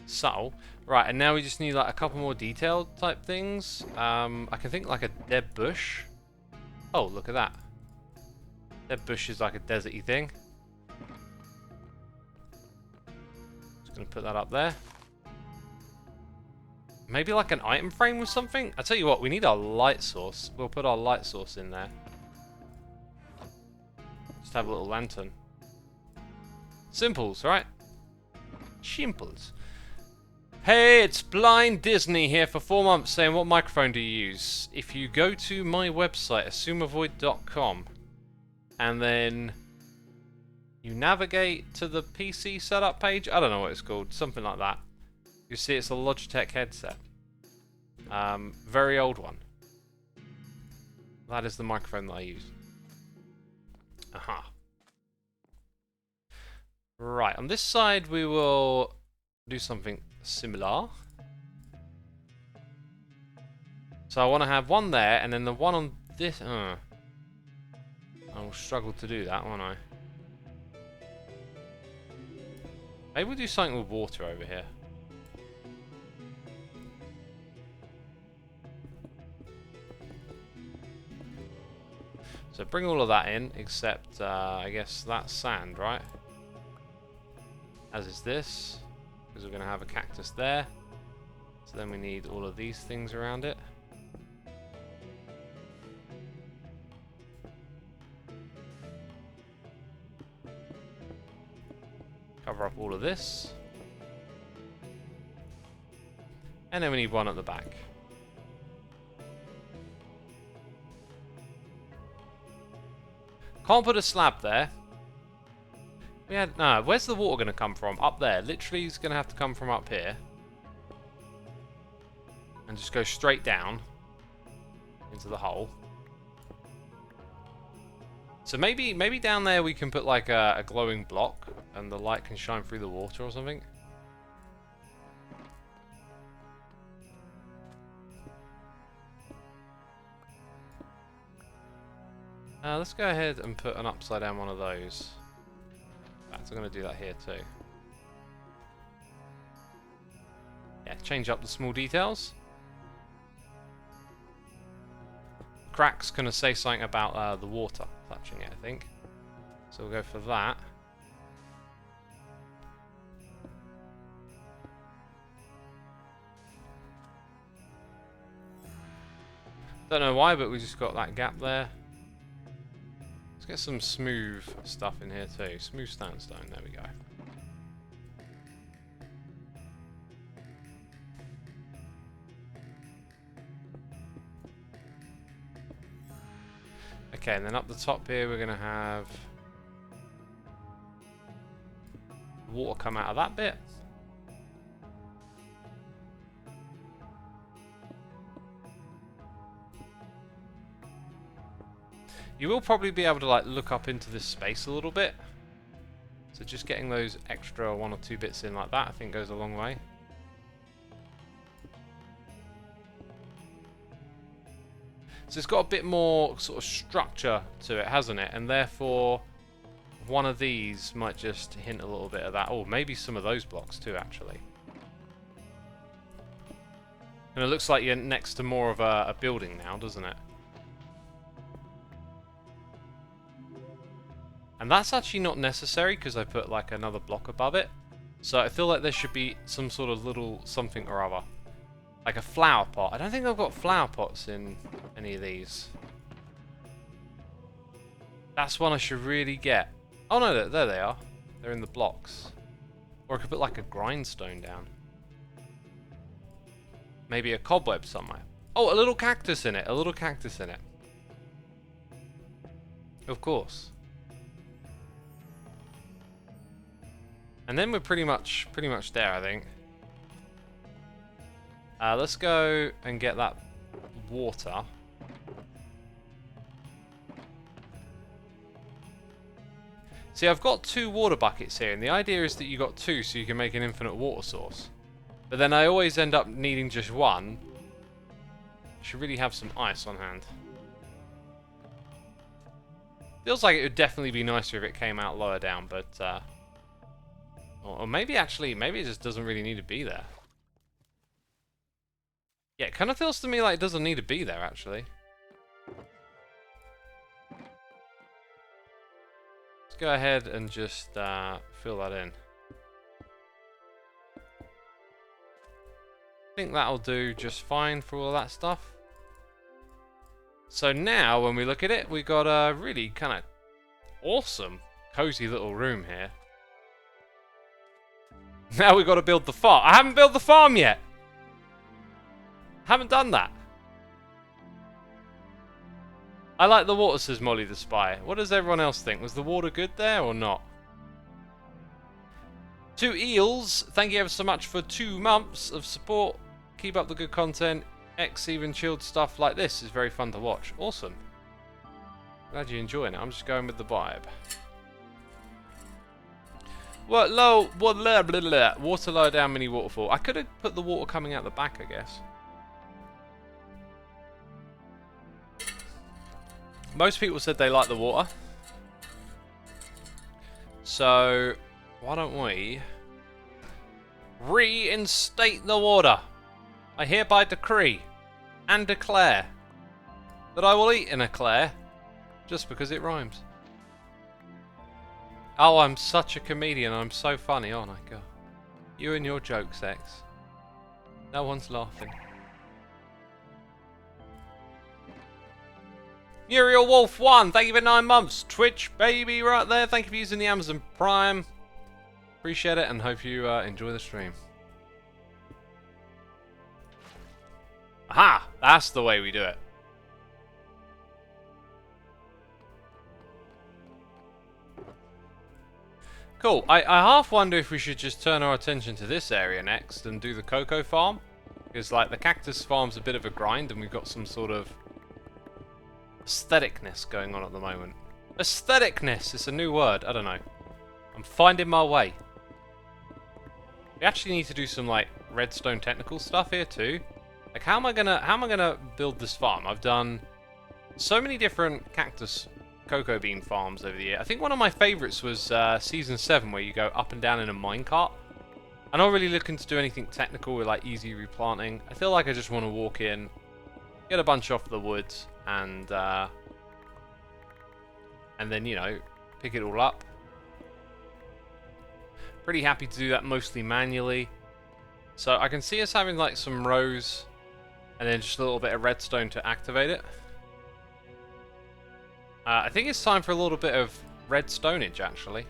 Subtle. Right, and now we just need like a couple more detailed type things. I can think like a dead bush. Oh, look at that. Dead bush is like a deserty thing. Just gonna put that up there. Maybe like an item frame with something? I tell you what, we need our light source. We'll put our light source in there. Just have a little lantern. Simples, right? Simples. Hey, it's Blind Disney here for 4 months saying, what microphone do you use? If you go to my website, xisumavoid.com, and then you navigate to the PC setup page, I don't know what it's called, something like that. You see it's a Logitech headset. Very old one. That is the microphone that I use. Aha. Right, on this side we will do something similar. So I want to have one there, and then the one on this. I will struggle to do that, won't I? Maybe we'll do something with water over here. So bring all of that in, except I guess that's sand, right? As is this, because we're going to have a cactus there. So then we need all of these things around it. Cover up all of this. And then we need one at the back. Can't put a slab there. No, where's the water going to come from? Up there. Literally, it's going to have to come from up here. And just go straight down into the hole. So maybe down there we can put like a glowing block and the light can shine through the water or something. Let's go ahead and put an upside down one of those. In fact, I'm going to do that here too. Yeah, change up the small details. Crack's going to say something about the water touching it, I think. So we'll go for that. Don't know why, but we just got that gap there. Let's get some smooth stuff in here too. Smooth sandstone, there we go. Okay, and then up the top here we're going to have water come out of that bit. You will probably be able to like look up into this space a little bit. So just getting those extra 1 or 2 bits in like that I think goes a long way. So it's got a bit more sort of structure to it, hasn't it? And therefore, one of these might just hint a little bit of that. Or maybe some of those blocks too, actually. And it looks like you're next to more of a building now, doesn't it? And that's actually not necessary because I put like another block above it. So I feel like there should be some sort of little something or other. Like a flower pot. I don't think I've got flower pots in any of these. That's one I should really get. Oh no, there they are. They're in the blocks. Or I could put like a grindstone down. Maybe a cobweb somewhere. Oh, a little cactus in it. A little cactus in it. Of course. And then we're pretty much there, I think. Let's go and get that water. See, I've got 2 water buckets here, and the idea is that you got 2 so you can make an infinite water source. But then I always end up needing just 1. I should really have some ice on hand. Feels like it would definitely be nicer if it came out lower down, but or maybe actually, maybe it just doesn't really need to be there. Yeah, it kind of feels to me like it doesn't need to be there, actually. Let's go ahead and just fill that in. I think that'll do just fine for all that stuff. So now, when we look at it, we got a really kind of awesome, cozy little room here. Now we've got to build the farm. I haven't built the farm yet! Haven't done that. I like the water, says Molly the Spy. What does everyone else think? Was the water good there or not? 2 eels. Thank you ever so much for 2 months of support. Keep up the good content. Even chilled stuff like this is very fun to watch. Awesome. Glad you're enjoying it. I'm just going with the vibe. What low? What blah, blah, blah. Water lower down, mini waterfall. I could have put the water coming out the back, I guess. Most people said they like the water. So, why don't we reinstate the water? I hereby decree and declare that I will eat an eclair Just because it rhymes. Oh, I'm such a comedian. I'm so funny, aren't I? God. You and your jokes, X. No one's laughing. Muriel Wolf 1, thank you for 9 months. Twitch, baby, right there. Thank you for using the Amazon Prime. Appreciate it and hope you enjoy the stream. Aha! That's the way we do it. Cool. I half wonder if we should just turn our attention to this area next and do the cocoa farm. Because, like, the cactus farm's a bit of a grind and we've got some sort of aestheticness going on at the moment. Aestheticness! It's a new word. I don't know. I'm finding my way. We actually need to do some, like, redstone technical stuff here, too. Like, how am I gonna build this farm? I've done so many different cactus cocoa bean farms over the year. I think one of my favourites was Season 7, where you go up and down in a minecart. I'm not really looking to do anything technical with, like, easy replanting. I feel like I just want to walk in, get a bunch off the woods, and then, you know, pick it all up. Pretty happy to do that mostly manually. So I can see us having, like, some rows, and then just a little bit of redstone to activate it. I think it's time for a little bit of redstonage, actually.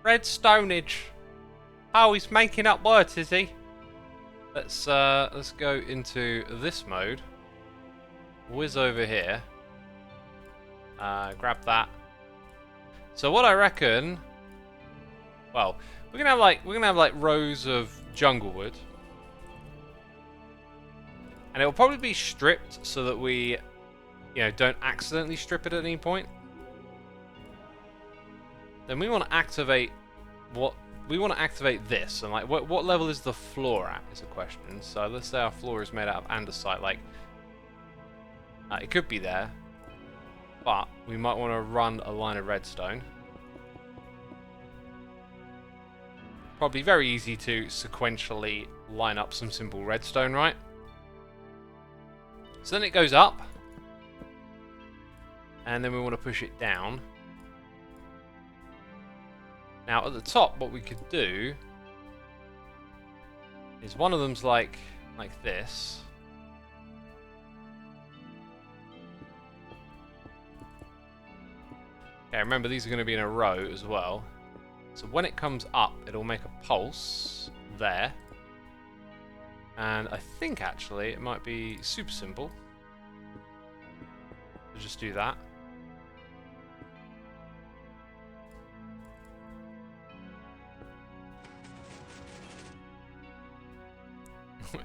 Redstonage. Oh, he's making up words, is he? Let's go into this mode. Whiz over here. Grab that. So what I reckon, well, we're gonna have like rows of jungle wood, and it will probably be stripped so that we, you know, don't accidentally strip it at any point. Then we want to activate this, and like what level is the floor at is a question. So let's say our floor is made out of andesite. Like, it could be there, but we might want to run a line of redstone. Probably very easy to sequentially line up some simple redstone, right? So then it goes up, and then we want to push it down. Now at the top, what we could do is one of them's like this. Okay, remember these are going to be in a row as well. So when it comes up, it'll make a pulse there. And I think actually it might be super simple. So just do that.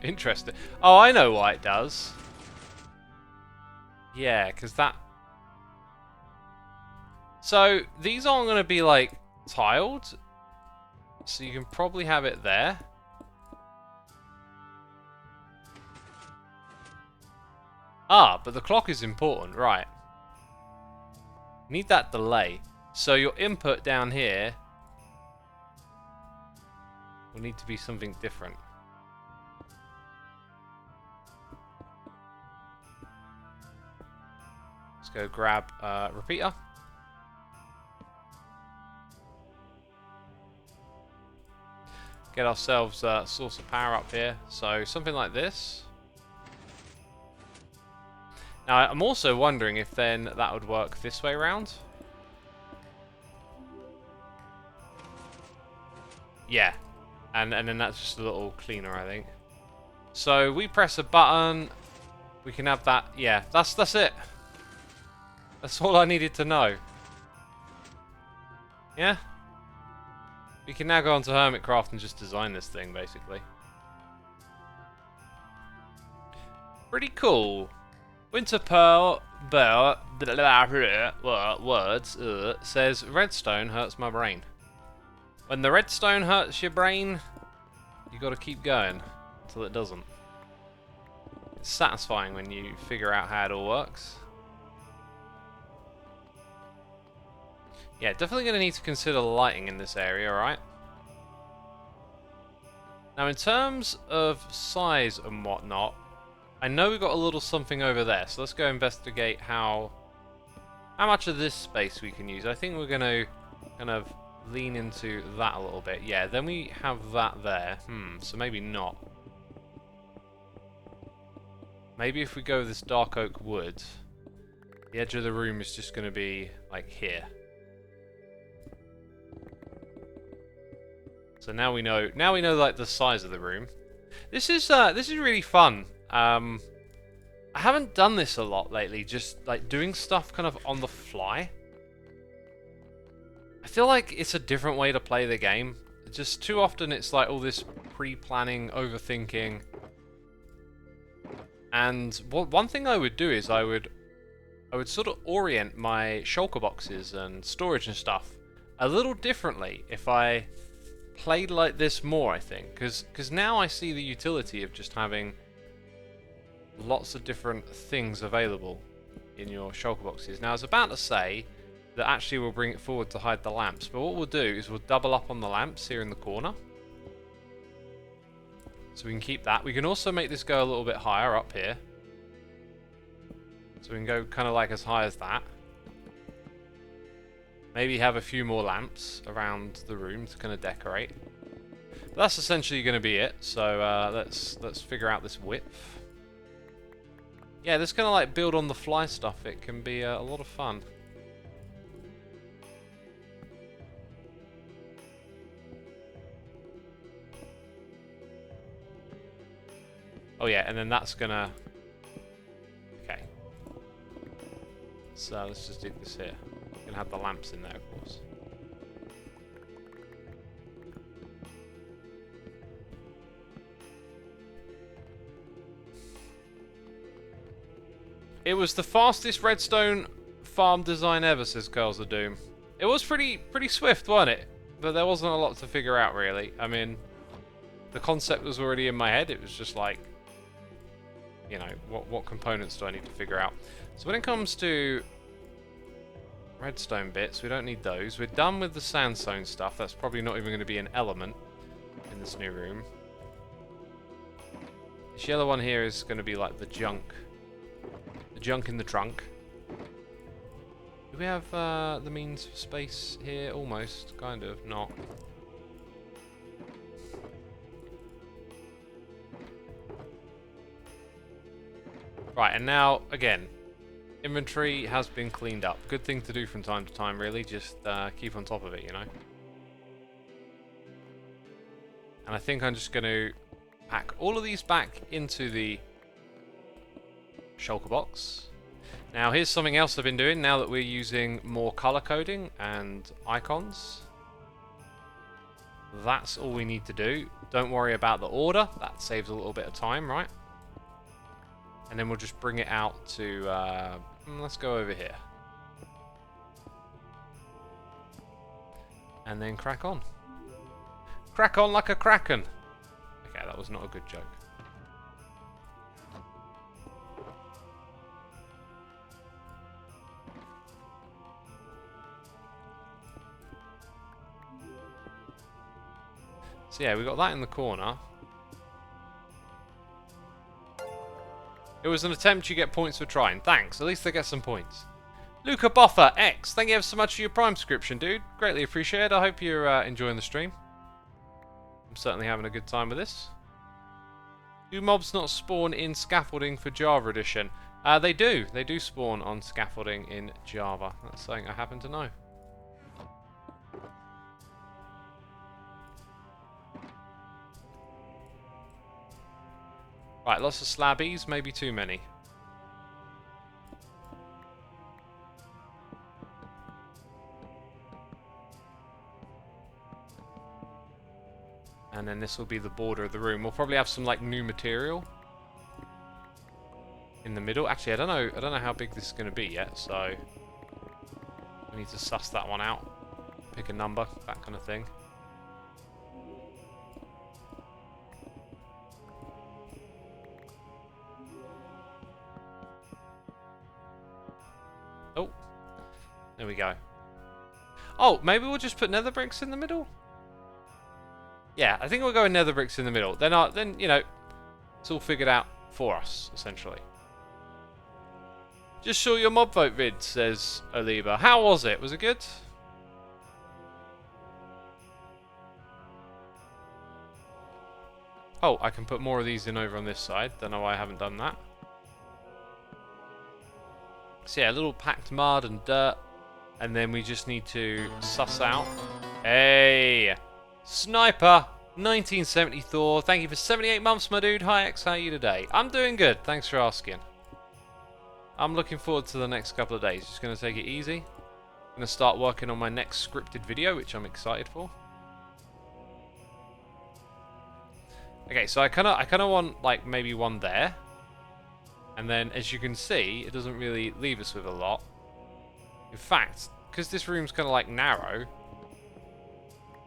Interesting. Oh, I know why it does. Yeah, because that... So, these aren't going to be, like, tiled. So you can probably have it there. Ah, but the clock is important, right. Need that delay. So your input down here will need to be something different. Let's go grab repeater. Get ourselves a source of power up here. So something like this. Now I'm also wondering if then that would work this way around. Yeah. And then that's just a little cleaner, I think. So we press a button. We can have that. Yeah, that's it. That's all I needed to know. Yeah? We can now go onto Hermitcraft and just design this thing, basically. Pretty cool. Winter Pearl words says redstone hurts my brain. When the redstone hurts your brain, you gotta keep going until it doesn't. It's satisfying when you figure out how it all works. Yeah, definitely going to need to consider lighting in this area, right? Now, in terms of size and whatnot, I know we've got a little something over there, so let's go investigate how how much of this space we can use. I think we're going to kind of lean into that a little bit. Yeah, then we have that there. So maybe not. Maybe if we go with this dark oak wood, the edge of the room is just going to be like here. So now we know like the size of the room. This is really fun. I haven't done this a lot lately, just like doing stuff kind of on the fly. I feel like it's a different way to play the game. Just too often it's like all this pre-planning, overthinking. And one thing I would do is I would sort of orient my shulker boxes and storage and stuff a little differently if I played like this more, I think. Because now I see the utility of just having lots of different things available in your shulker boxes. Now I was about to say that actually we'll bring it forward to hide the lamps, but what we'll do is we'll double up on the lamps here in the corner. So we can keep that. We can also make this go a little bit higher up here. So we can go kind of like as high as that. Maybe have a few more lamps around the room to kind of decorate. But that's essentially going to be it. So let's figure out this width. Yeah, this kind of like build on the fly stuff. It can be a lot of fun. Oh yeah, and then that's gonna... Okay. So let's just do this here. We're gonna have the lamps in there, of course. It was the fastest redstone farm design ever, says Girls of Doom. It was pretty swift, wasn't it? But there wasn't a lot to figure out, really. I mean, the concept was already in my head. It was just like, you know, what components do I need to figure out? So when it comes to redstone bits, we don't need those. We're done with the sandstone stuff. That's probably not even going to be an element in this new room. This yellow one here is going to be like the junk. The junk in the trunk. Do we have the means for space here? Almost. Kind of. Not. Right, and now, again, inventory has been cleaned up. Good thing to do from time to time, really. Just keep on top of it, you know. And I think I'm just going to pack all of these back into the shulker box. Now, here's something else I've been doing now that we're using more color coding and icons. That's all we need to do. Don't worry about the order. That saves a little bit of time, right? And then we'll just bring it out to, let's go over here. And then crack on. Crack on like a kraken. Okay, that was not a good joke. So yeah, we got that in the corner. It was an attempt, you get points for trying. Thanks, at least I get some points. Luca Boffer X, thank you ever so much for your Prime subscription, dude. Greatly appreciated. I hope you're enjoying the stream. I'm certainly having a good time with this. Do mobs not spawn in scaffolding for Java Edition? They do. They do spawn on scaffolding in Java. That's something I happen to know. Right, lots of slabbies, maybe too many. And then this will be the border of the room. We'll probably have some like new material in the middle. Actually, I don't know how big this is going to be yet, so we need to suss that one out. Pick a number, that kind of thing. Oh, there we go. Oh, maybe we'll just put nether bricks in the middle? Yeah, I think we'll go with nether bricks in the middle. Then you know, it's all figured out for us, essentially. Just saw your mob vote vid, says Oliva. How was it? Was it good? Oh, I can put more of these in over on this side. Don't know why I haven't done that. So yeah, a little packed mud and dirt. And then we just need to suss out. Hey! Sniper! 1970 Thor. Thank you for 78 months, my dude. Hi, X. How are you today? I'm doing good. Thanks for asking. I'm looking forward to the next couple of days. Just going to take it easy. I'm going to start working on my next scripted video, which I'm excited for. Okay, so I kind of want like maybe one there. And then as you can see, it doesn't really leave us with a lot. In fact, because this room's kind of like narrow.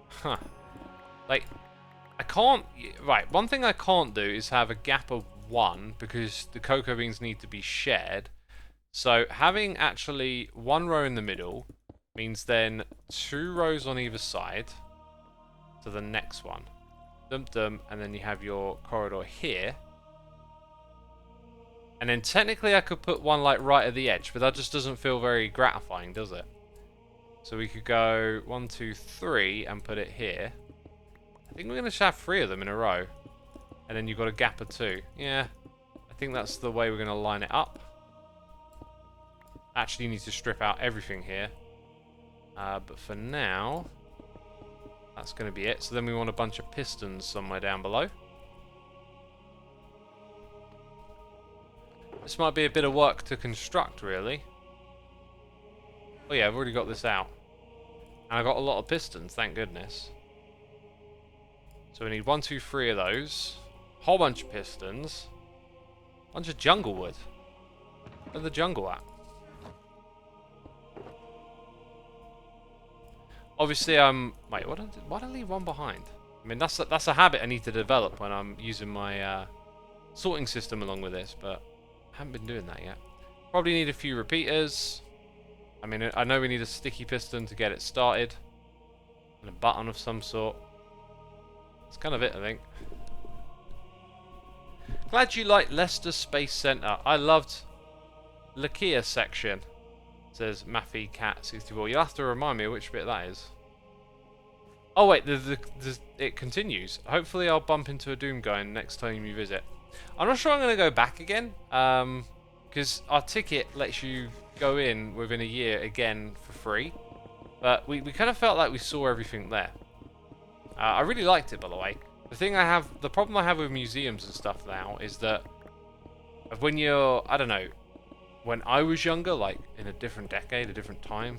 Huh. Like, I can't... Right, one thing I can't do is have a gap of 1 because the cocoa beans need to be shared. So having actually 1 row in the middle means then 2 rows on either side to the next one. Dum dum, and then you have your corridor here. And then technically I could put one like right at the edge, but that just doesn't feel very gratifying, does it? So we could go 1, 2, 3 and put it here. I think we're going to have 3 of them in a row. And then you've got a gap of 2. Yeah, I think that's the way we're going to line it up. Actually, you need to strip out everything here. But for now, that's going to be it. So then we want a bunch of pistons somewhere down below. This might be a bit of work to construct, really. Oh yeah, I've already got this out. And I got a lot of pistons, thank goodness. So we need 1, 2, 3 of those. Whole bunch of pistons. Bunch of jungle wood. Where's the jungle at? Obviously, wait, why did I leave one behind? I mean, that's a habit I need to develop when I'm using my sorting system along with this, but I haven't been doing that yet. Probably need a few repeaters. I mean, I know we need a sticky piston to get it started. And a button of some sort. That's kind of it, I think. Glad you liked Leicester Space Centre. I loved Lakia section. Says Maffy Cat 64. You'll have to remind me which bit that is. Oh wait, it continues. Hopefully I'll bump into a Doom guy next time you visit. I'm not sure I'm going to go back again. Because our ticket lets you go in within a year again for free. But we kind of felt like we saw everything there. I really liked it, by the way. The problem I have with museums and stuff now is that when you're, I don't know, when I was younger, like in a different decade, a different time,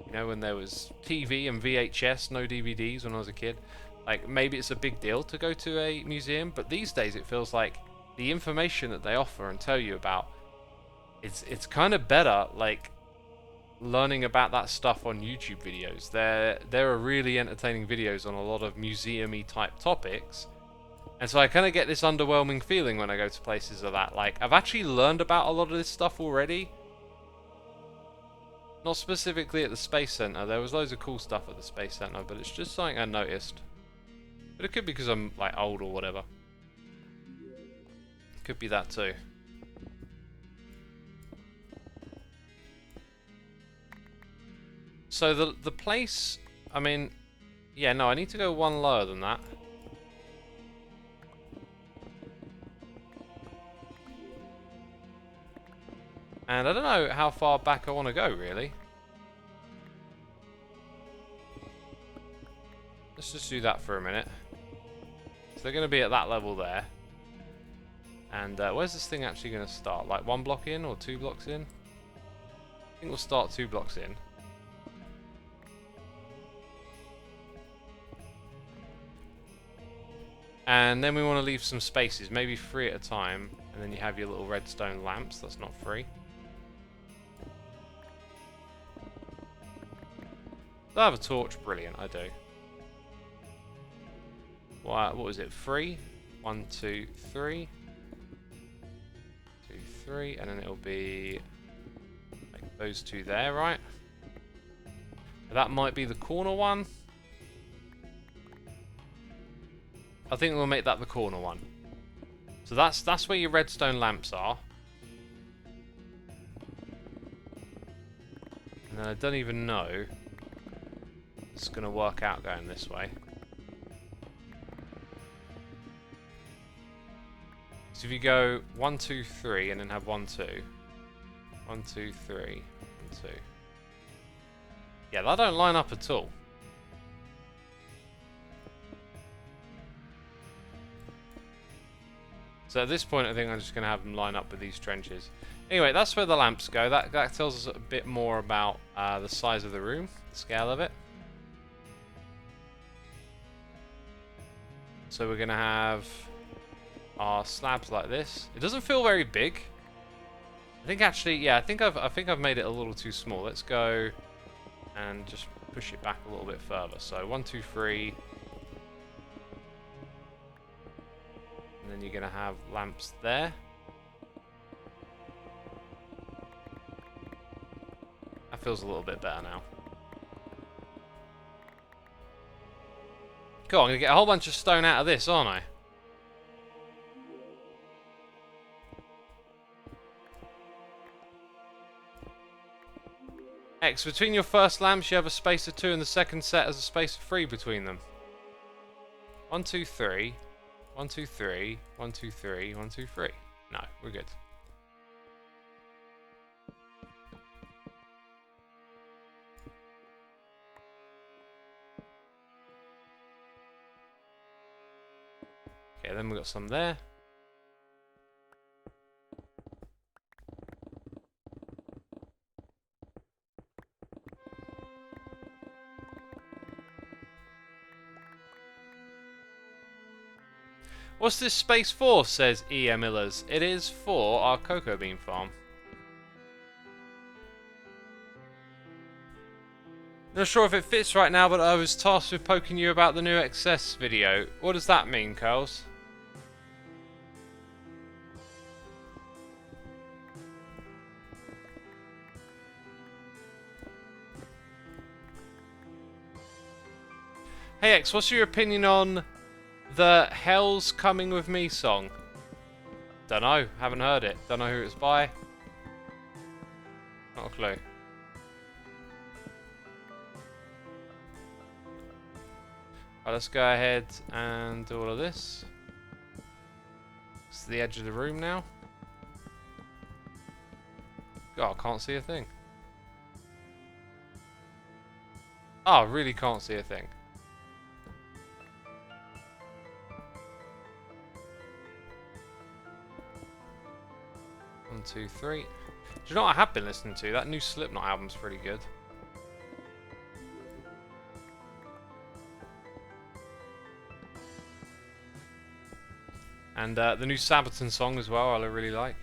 you know, when there was TV and VHS, no DVDs when I was a kid, like maybe it's a big deal to go to a museum, but these days it feels like the information that they offer and tell you about, it's kind of better, like learning about that stuff on YouTube videos. There are really entertaining videos on a lot of museum-y type topics. And so I kind of get this underwhelming feeling when I go to places like that. Like, I've actually learned about a lot of this stuff already. Not specifically at the Space Center. There was loads of cool stuff at the Space Center, but it's just something I noticed. But it could be because I'm, like, old or whatever. Could be that too. So the place, I mean, yeah, no, I need to go one lower than that. And I don't know how far back I want to go, really. Let's just do that for a minute. So they're going to be at that level there. And where's this thing actually going to start? Like 1 block in or 2 blocks in? I think we'll start 2 blocks in. And then we want to leave some spaces, maybe 3 at a time. And then you have your little redstone lamps. That's not free. Do I have a torch? Brilliant, I do. What was it? 3? 1, 2, 3. 2, 3. And then it'll be like those 2 there, right? That might be the corner one. I think we'll make that the corner one. So that's where your redstone lamps are. And I don't even know it's going to work out going this way. So if you go 1, 2, 3 and then have 1, 2. 1, 2, 3, 1, 2. Yeah, that don't line up at all. So at this point I think I'm just going to have them line up with these trenches. Anyway, that's where the lamps go. That tells us a bit more about the size of the room, the scale of it. So we're going to have our slabs like this. It doesn't feel very big. I think actually, yeah, I think I've made it a little too small. Let's go and just push it back a little bit further. So 1, 2, 3. And then you're going to have lamps there. That feels a little bit better now. Cool, I'm going to get a whole bunch of stone out of this, aren't I? X, between your first lamps you have a space of 2 and the second set has a space of 3 between them. 1, 2, 3. 1, 2, 3. 1, 2, 3. 1, 2, 3. No, we're good. Okay, then we've got some there. What's this space for, says E.M. Millers. It is for our cocoa bean farm. Not sure if it fits right now, but I was tasked with poking you about the new XS video. What does that mean, Curls? Hey X, what's your opinion on the Hell's Coming With Me song? Dunno, haven't heard it. Don't know who it's by. Not a clue. Right, let's go ahead and do all of this. It's the edge of the room now. God, I can't see a thing. Oh, I really can't see a thing. One, 2, 3. Do you know what I have been listening to? That new Slipknot album's pretty good. And the new Sabaton song as well, I really like.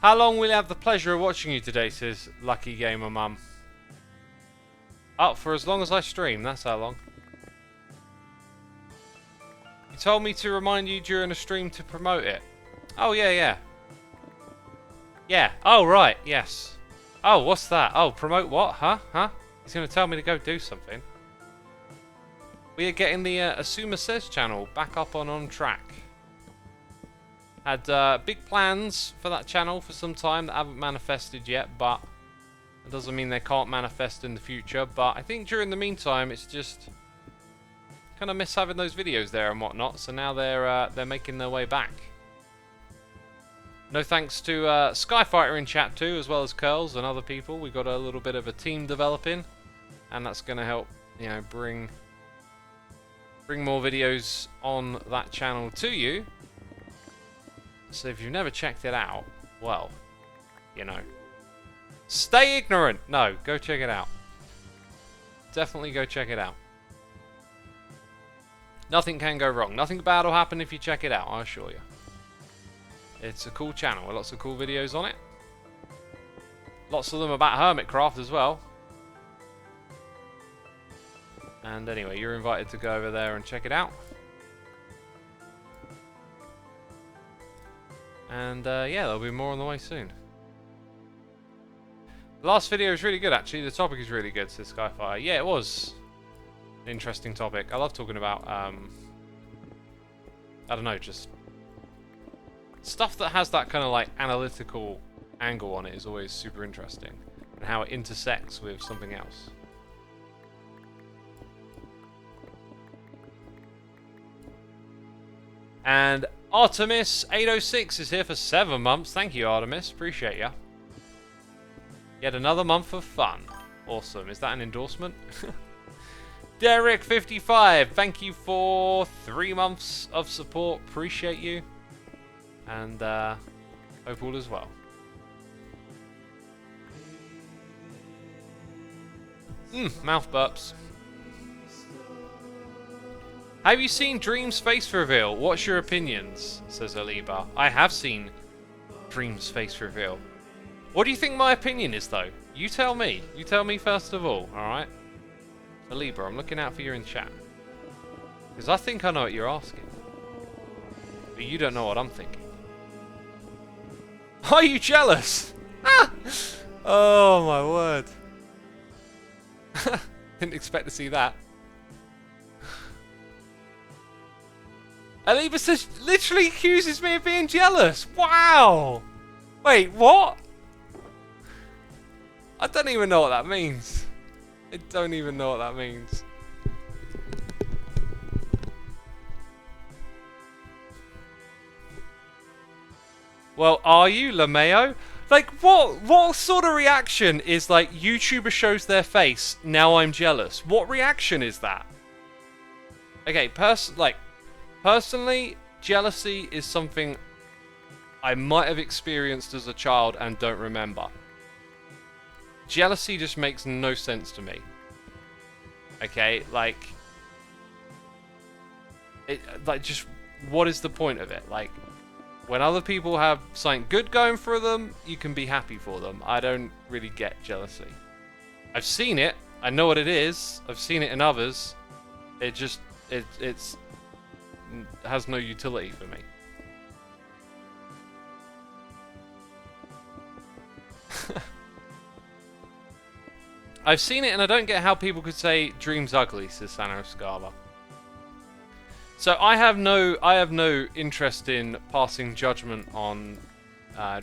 How long will you have the pleasure of watching you today, says Lucky Gamer Mum. Up for as long as I stream, that's how long. You told me to remind you during a stream to promote it. Oh, yeah. Yeah, oh, right, yes. Oh, what's that? Oh, promote what? Huh? He's going to tell me to go do something. We are getting the Xisuma Says channel back up on track. Had big plans for that channel for some time that haven't manifested yet, but it doesn't mean they can't manifest in the future. But I think during the meantime, it's just kind of miss having those videos there and whatnot. So now they're making their way back. No thanks to Skyfighter in chat too, as well as Curls and other people. We got a little bit of a team developing, and that's going to help, you know, bring more videos on that channel to you. So if you've never checked it out, well, you know, stay ignorant. No, go check it out. Definitely go check it out. Nothing can go wrong. Nothing bad will happen if you check it out, I assure you. It's a cool channel with lots of cool videos on it. Lots of them about Hermitcraft as well. And anyway, you're invited to go over there and check it out. And yeah, there'll be more on the way soon. The last video is really good, actually. The topic is really good, says Skyfire. Yeah, it was an interesting topic. I love talking about, I don't know, just stuff that has that kind of like analytical angle on it is always super interesting. and how it intersects with something else. And Artemis806 is here for 7 months. Thank you, Artemis. Appreciate ya. Yet another month of fun. Awesome. Is that an endorsement? Derek55, thank you for 3 months of support. Appreciate you. And hope all is well. Mouth burps. Have you seen Dream's face reveal? What's your opinions? Says Aliba. I have seen Dream's face reveal. What do you think my opinion is, though? You tell me. You tell me first of all, alright? Aliba, I'm looking out for you in chat. Because I think I know what you're asking. But you don't know what I'm thinking. Are you jealous? Ah! Oh, my word. Didn't expect to see that. Aliba says, literally accuses me of being jealous. Wow. Wait, what? I don't even know what that means. I don't even know what that means. Well, are you, LeMayo? Like, what sort of reaction is like, YouTuber shows their face, now I'm jealous? What reaction is that? Okay, personally, jealousy is something I might have experienced as a child and don't remember. Jealousy just makes no sense to me. Okay, just what is the point of it? Like, when other people have something good going for them, you can be happy for them. I don't really get jealousy. I've seen it. I know what it is. I've seen it in others. It has no utility for me. I've seen it and I don't get how people could say Dream's ugly, says Sano Scala. So I have no interest in passing judgment on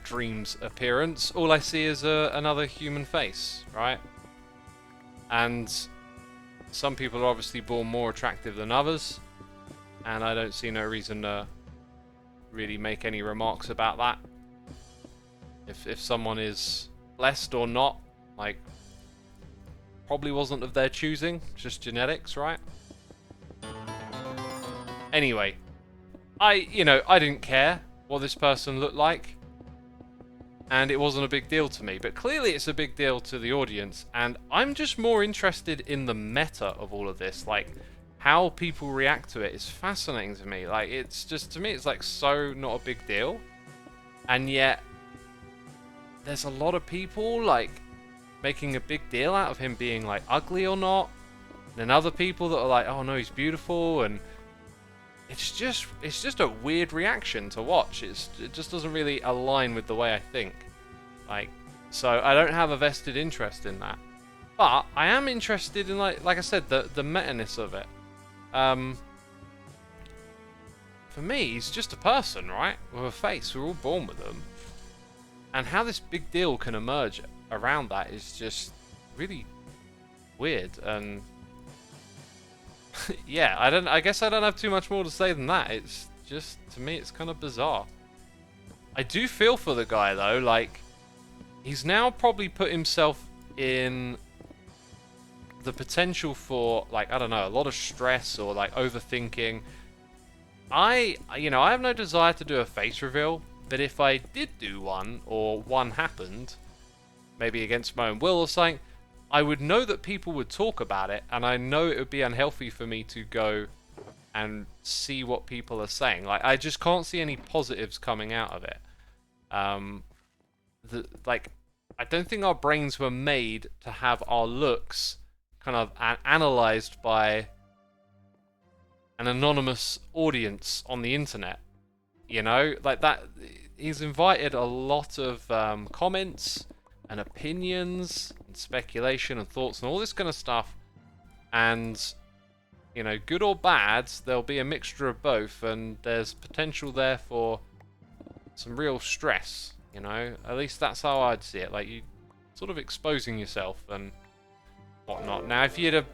Dream's appearance. All I see is another human face, right? And some people are obviously born more attractive than others, and I don't see no reason to really make any remarks about that. If someone is blessed or not, like, probably wasn't of their choosing, just genetics, right? Anyway, I didn't care what this person looked like, and it wasn't a big deal to me, but clearly it's a big deal to the audience, and I'm just more interested in the meta of all of this, like, how people react to it is fascinating to me. Like, it's just, to me, it's like so not a big deal, and yet there's a lot of people, like, making a big deal out of him being, like, ugly or not, and then other people that are like, oh no, he's beautiful, and it's just a weird reaction to watch. It just doesn't really align with the way I think. Like, so I don't have a vested interest in that. But I am interested in, like I said, the meta-ness of it. For me, he's just a person, right? With a face. We're all born with them. And how this big deal can emerge around that is just really weird, and yeah, I guess I don't have too much more to say than that. It's just, to me, it's kind of bizarre. I do feel for the guy though, like, he's now probably put himself in the potential for, like, I don't know, a lot of stress or like overthinking. I have no desire to do a face reveal, but if I did do one, or one happened, maybe against my own will or something, I would know that people would talk about it, and I know it would be unhealthy for me to go and see what people are saying. Like, I just can't see any positives coming out of it. I don't think our brains were made to have our looks kind of analyzed by an anonymous audience on the internet. You know, like that. He's invited a lot of comments and opinions and speculation and thoughts and all this kind of stuff, and you know, good or bad, there'll be a mixture of both, and there's potential there for some real stress. You know, at least that's how I'd see it. Like, sort of exposing yourself and whatnot. Now, if you'd have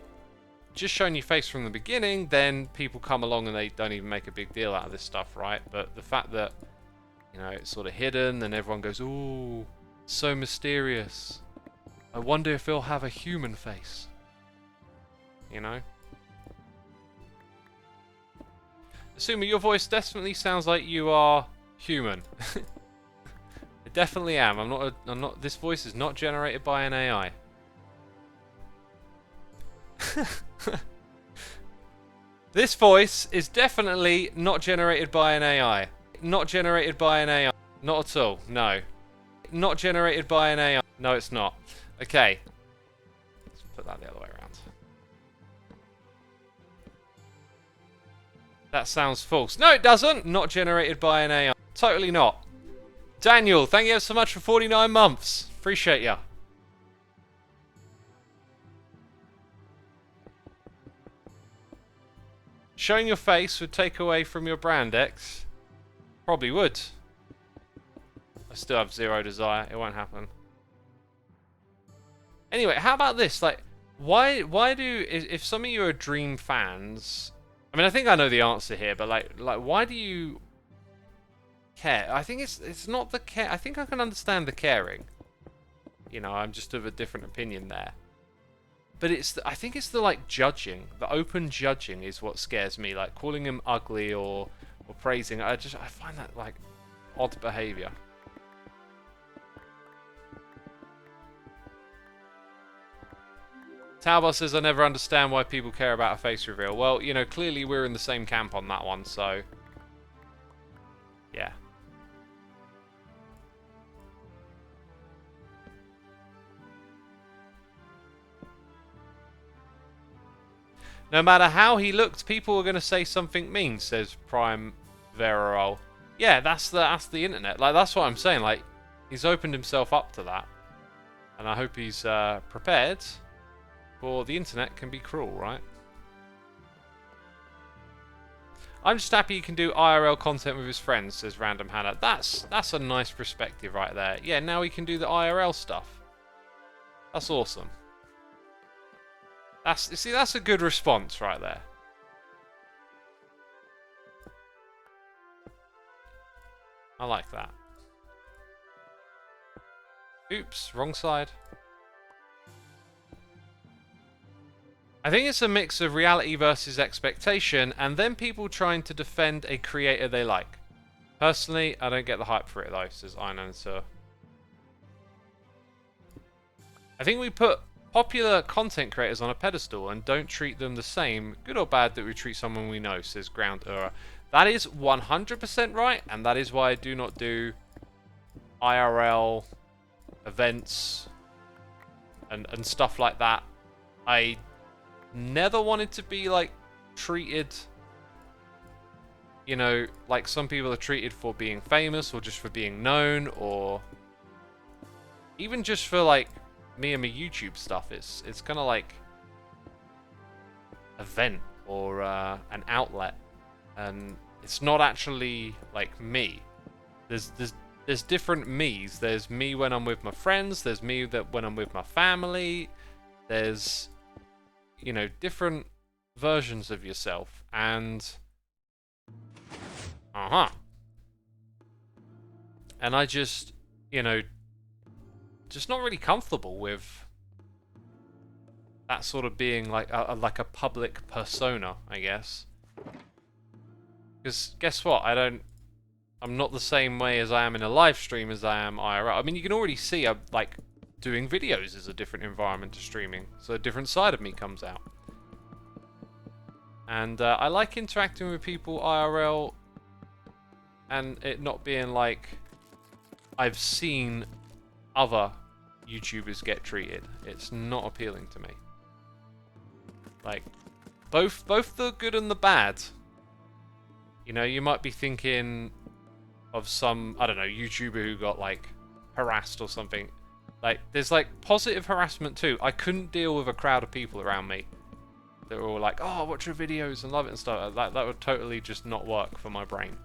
just shown your face from the beginning, then people come along and they don't even make a big deal out of this stuff, right? But the fact that, you know, it's sort of hidden and everyone goes, ooh, so mysterious. I wonder if he'll have a human face. You know? Xisuma, your voice definitely sounds like you are human. I definitely am. I'm not. This voice is not generated by an AI. This voice is definitely not generated by an AI. Not generated by an AI. Not at all. No. Not generated by an AI. No, it's not. Okay. Let's put that the other way around. That sounds false. No, it doesn't. Not generated by an AI. Totally not. Daniel, thank you so much for 49 months. Appreciate ya. Showing your face would take away from your brand, X. Probably would. I still have zero desire. It won't happen. Anyway, how about this? Like, why do... If some of you are Dream fans... I mean, I think I know the answer here, but like why do you care? I think it's not the care. I think I can understand the caring. You know, I'm just of a different opinion there. But I think it's the like judging, the open judging is what scares me. Like calling him ugly or praising. I find that like odd behavior. Talbot says, I never understand why people care about a face reveal. Well, you know, clearly we're in the same camp on that one, so... yeah. No matter how he looked, people were going to say something mean, says Prime Vererol. Yeah, that's the internet. Like, that's what I'm saying. Like, he's opened himself up to that. And I hope he's prepared. Or the internet can be cruel, right? I'm just happy he can do IRL content with his friends, says Random Hannah. That's a nice perspective right there. Yeah, now he can do the IRL stuff. That's awesome. That's a good response right there. I like that. Oops, wrong side. I think it's a mix of reality versus expectation, and then people trying to defend a creator they like. Personally, I don't get the hype for it though, says Einanser. I think we put popular content creators on a pedestal and don't treat them the same, good or bad, that we treat someone we know, says Ground Ura. That is 100% right, and that is why I do not do IRL events and stuff like that. I never wanted to be like treated, you know, like some people are treated for being famous or just for being known, or even just for like me and my YouTube stuff. It's kind of like a vent or an outlet, and it's not actually like me. There's different me's. There's me when I'm with my friends. There's me when I'm with my family. There's, you know, different versions of yourself, and and I just, you know, just not really comfortable with that sort of being like a public persona, I guess. Because guess what? I'm not the same way as I am in a live stream as I am IRL. I mean, you can already see like doing videos is a different environment to streaming, so a different side of me comes out. And I like interacting with people IRL, and it not being like I've seen other YouTubers get treated. It's not appealing to me. Like, both the good and the bad. You know, you might be thinking of some, I don't know, YouTuber who got like harassed or something. Like, there's like positive harassment too. I couldn't deal with a crowd of people around me that were all like, oh, watch your videos and love it and stuff. That would totally just not work for my brain.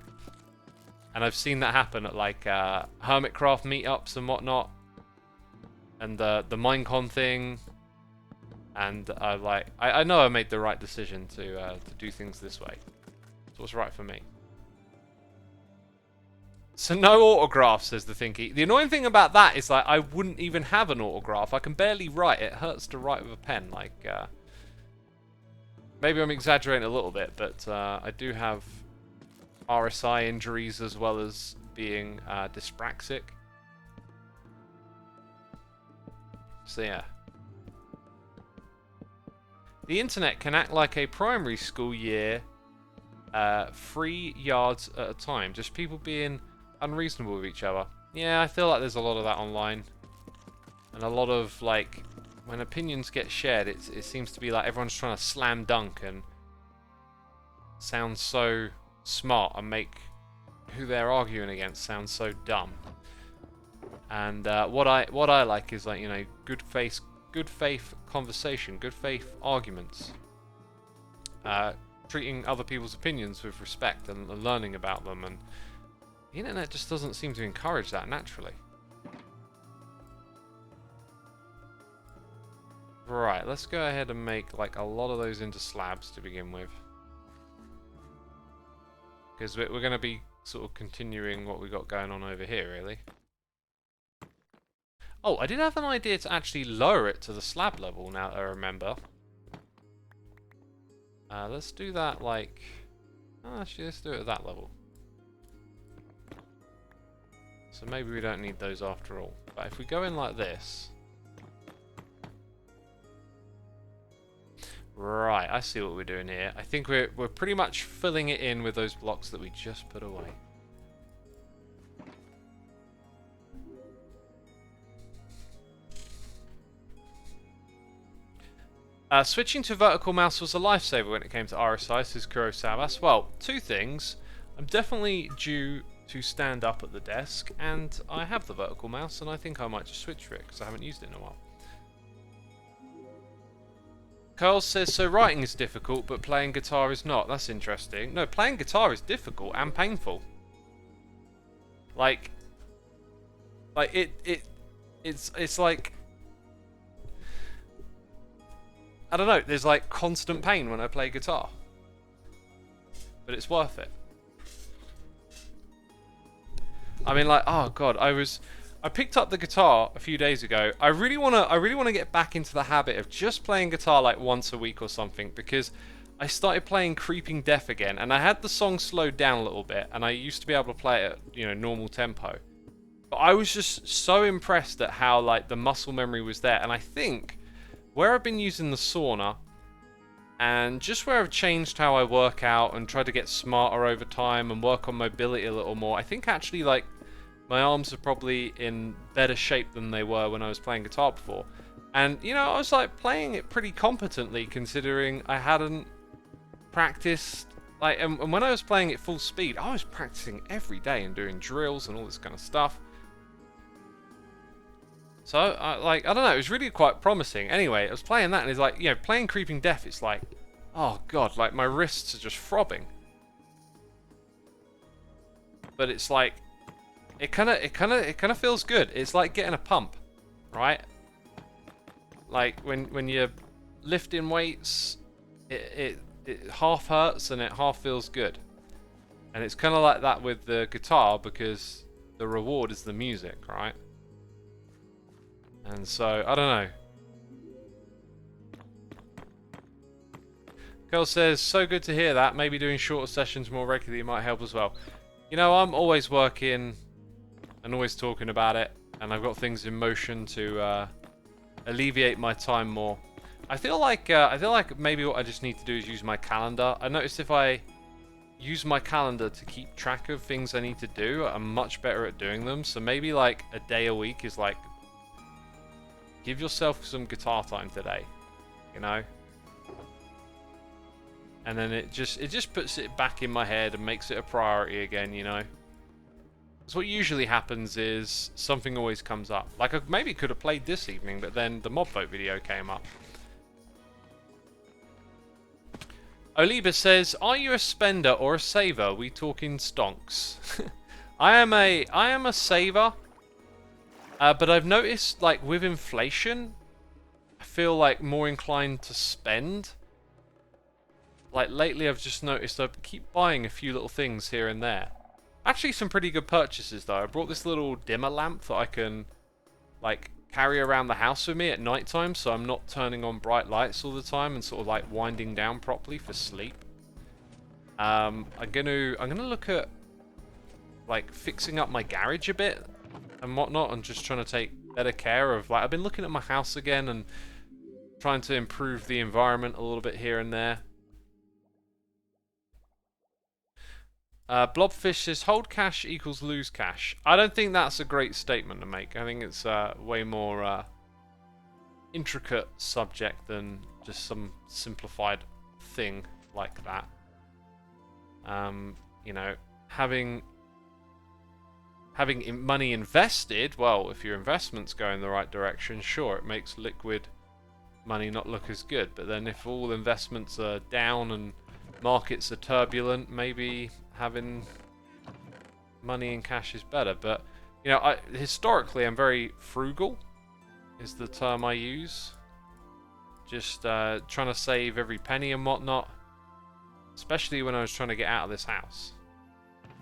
And I've seen that happen at like Hermitcraft meetups and whatnot. and the Minecon thing, and I know I made the right decision to do things this way. It's what's right for me. So no autograph, says the Thinky. The annoying thing about that is like I wouldn't even have an autograph. I can barely write. It hurts to write with a pen. Like maybe I'm exaggerating a little bit, but I do have RSI injuries as well as being dyspraxic. So yeah. The internet can act like a primary school year 3 yards at a time. Just people being unreasonable with each other. Yeah, I feel like there's a lot of that online. And a lot of, like, when opinions get shared, it seems to be like everyone's trying to slam dunk and sound so smart and make who they're arguing against sound so dumb. And what I like is, like, you know, good faith conversation, good faith arguments. Treating other people's opinions with respect and learning about them, and the internet just doesn't seem to encourage that naturally. Right, let's go ahead and make like a lot of those into slabs to begin with, because we're going to be sort of continuing what we got going on over here, really. Oh, I did have an idea to actually lower it to the slab level now that I remember. Let's do that like... Oh, actually, let's do it at that level. So maybe we don't need those after all. But if we go in like this... Right, I see what we're doing here. I think we're pretty much filling it in with those blocks that we just put away. Switching to vertical mouse was a lifesaver when it came to RSI, says Kurosawas. Well, two things. I'm definitely due to stand up at the desk, and I have the vertical mouse, and I think I might just switch for it, because I haven't used it in a while. Carl says, so writing is difficult, but playing guitar is not. That's interesting. No, playing guitar is difficult and painful. Like it's like... I don't know, there's like constant pain when I play guitar. But it's worth it. I mean, like, oh god, I picked up the guitar a few days ago. I really wanna get back into the habit of just playing guitar like once a week or something, because I started playing Creeping Death again, and I had the song slowed down a little bit, and I used to be able to play it at, you know, normal tempo. But I was just so impressed at how like the muscle memory was there, and I think where I've been using the sauna, and just where I've changed how I work out and tried to get smarter over time and work on mobility a little more, I think actually like my arms are probably in better shape than they were when I was playing guitar before. And you know, I was like playing it pretty competently considering I hadn't practiced, like, and when I was playing it full speed, I was practicing every day and doing drills and all this kind of stuff. So, I don't know, it was really quite promising. Anyway, I was playing that, and it's like, you know, playing Creeping Death, it's like, oh god, like, my wrists are just throbbing. But it's like, it kind of feels good. It's like getting a pump, right? Like, when you're lifting weights, it half hurts, and it half feels good. And it's kind of like that with the guitar, because the reward is the music, right? And so, I don't know. Girl says, so good to hear that. Maybe doing shorter sessions more regularly might help as well. You know, I'm always working and always talking about it. And I've got things in motion to alleviate my time more. I feel like maybe what I just need to do is use my calendar. I noticed if I use my calendar to keep track of things I need to do, I'm much better at doing them. So maybe like a day a week is like, give yourself some guitar time today, you know? And then it just puts it back in my head and makes it a priority again, you know? So what usually happens is something always comes up. Like I maybe could have played this evening, but then the mob vote video came up. Oliba says, are you a spender or a saver? We talking stonks. I am a saver. But I've noticed, like, with inflation, I feel like more inclined to spend. Like, lately I've just noticed I keep buying a few little things here and there. Actually, some pretty good purchases, though. I brought this little dimmer lamp that I can, like, carry around the house with me at night time, so I'm not turning on bright lights all the time and sort of, like, winding down properly for sleep. I'm gonna look at, like, fixing up my garage a bit and whatnot, and just trying to take better care of, like, I've been looking at my house again and trying to improve the environment a little bit here and there. Blobfish says, hold cash equals lose cash. I don't think that's a great statement to make. I think it's a way more intricate subject than just some simplified thing like that. You know, having money invested, well, if your investments go in the right direction, sure, it makes liquid money not look as good. But then if all investments are down and markets are turbulent, maybe having money in cash is better. But, you know, historically I'm very frugal, is the term I use. Just trying to save every penny and whatnot. Especially when I was trying to get out of this house.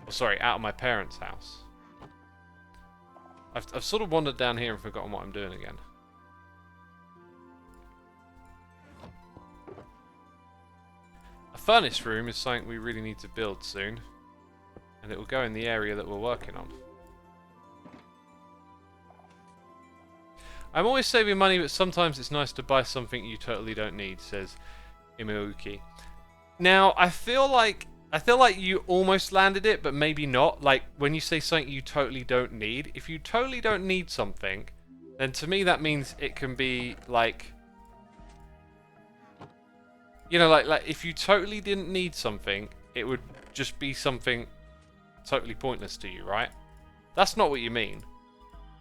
Or, sorry, out of my parents' house. I've sort of wandered down here and forgotten what I'm doing again. A furnace room is something we really need to build soon. And it will go in the area that we're working on. I'm always saving money, but sometimes it's nice to buy something you totally don't need, says Imeuki. Now, I feel like you almost landed it, but maybe not. Like, when you say something you totally don't need, if you totally don't need something, then to me that means it can be, like... You know, like if you totally didn't need something, it would just be something totally pointless to you, right? That's not what you mean.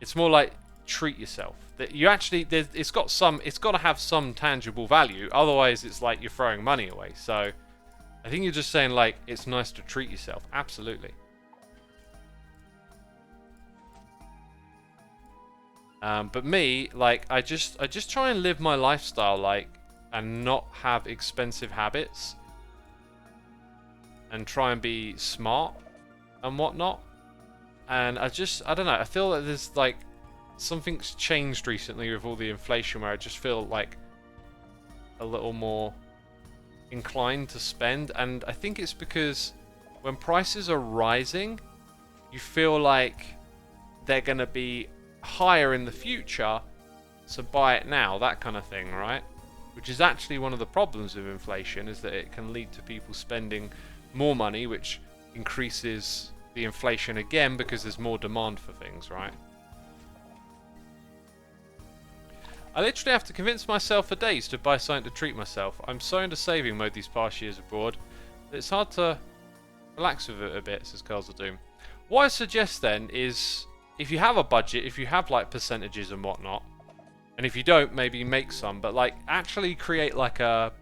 It's more like, treat yourself. That you actually... it's got to have some tangible value, otherwise it's like you're throwing money away, so... I think you're just saying, like, it's nice to treat yourself. Absolutely. But me, like, I just try and live my lifestyle, like, and not have expensive habits. And try and be smart and whatnot. And I don't know, I feel that there's, like, something's changed recently with all the inflation where I just feel, like, a little more... inclined to spend, and I think it's because when prices are rising, you feel like they're going to be higher in the future, so buy it now, that kind of thing, right? Which is actually one of the problems with inflation, is that it can lead to people spending more money, which increases the inflation again because there's more demand for things, right? I literally have to convince myself for days to buy something to treat myself. I'm so into saving mode these past years abroad that it's hard to relax with it a bit, says Carls of Doom. What I suggest then is, if you have a budget, if you have like percentages and whatnot, and if you don't, maybe make some, but like actually create like a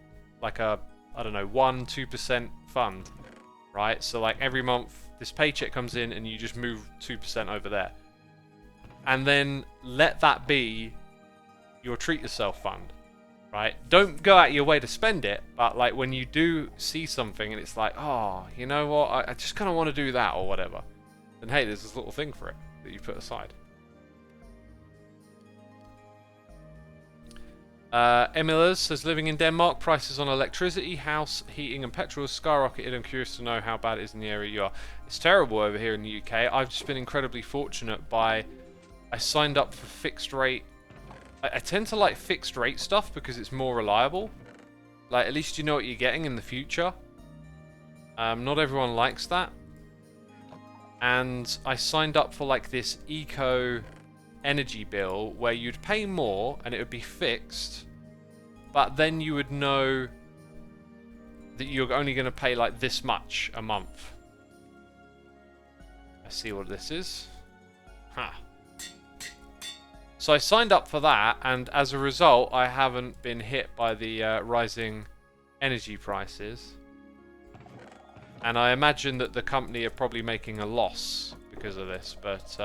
I don't know, 1-2% fund, right? So like every month this paycheck comes in and you just move 2% over there. And then let that be your treat yourself fund, right? Don't go out your way to spend it, but like when you do see something and it's like, oh, you know what, I just kind of want to do that or whatever, then hey, there's this little thing for it that you put aside. Emilers says, living in Denmark, prices on electricity, house, heating and petrol skyrocketed. I'm curious to know how bad it is in the area you are. It's terrible over here in the UK. I've just been incredibly fortunate I signed up for fixed rate. I tend to like fixed rate stuff because it's more reliable. Like, at least you know what you're getting in the future. Not everyone likes that. And I signed up for like this eco energy bill where you'd pay more and it would be fixed, but then you would know that you're only going to pay like this much a month. I see what this is. Huh. So I signed up for that, and as a result, I haven't been hit by the rising energy prices. And I imagine that the company are probably making a loss because of this, but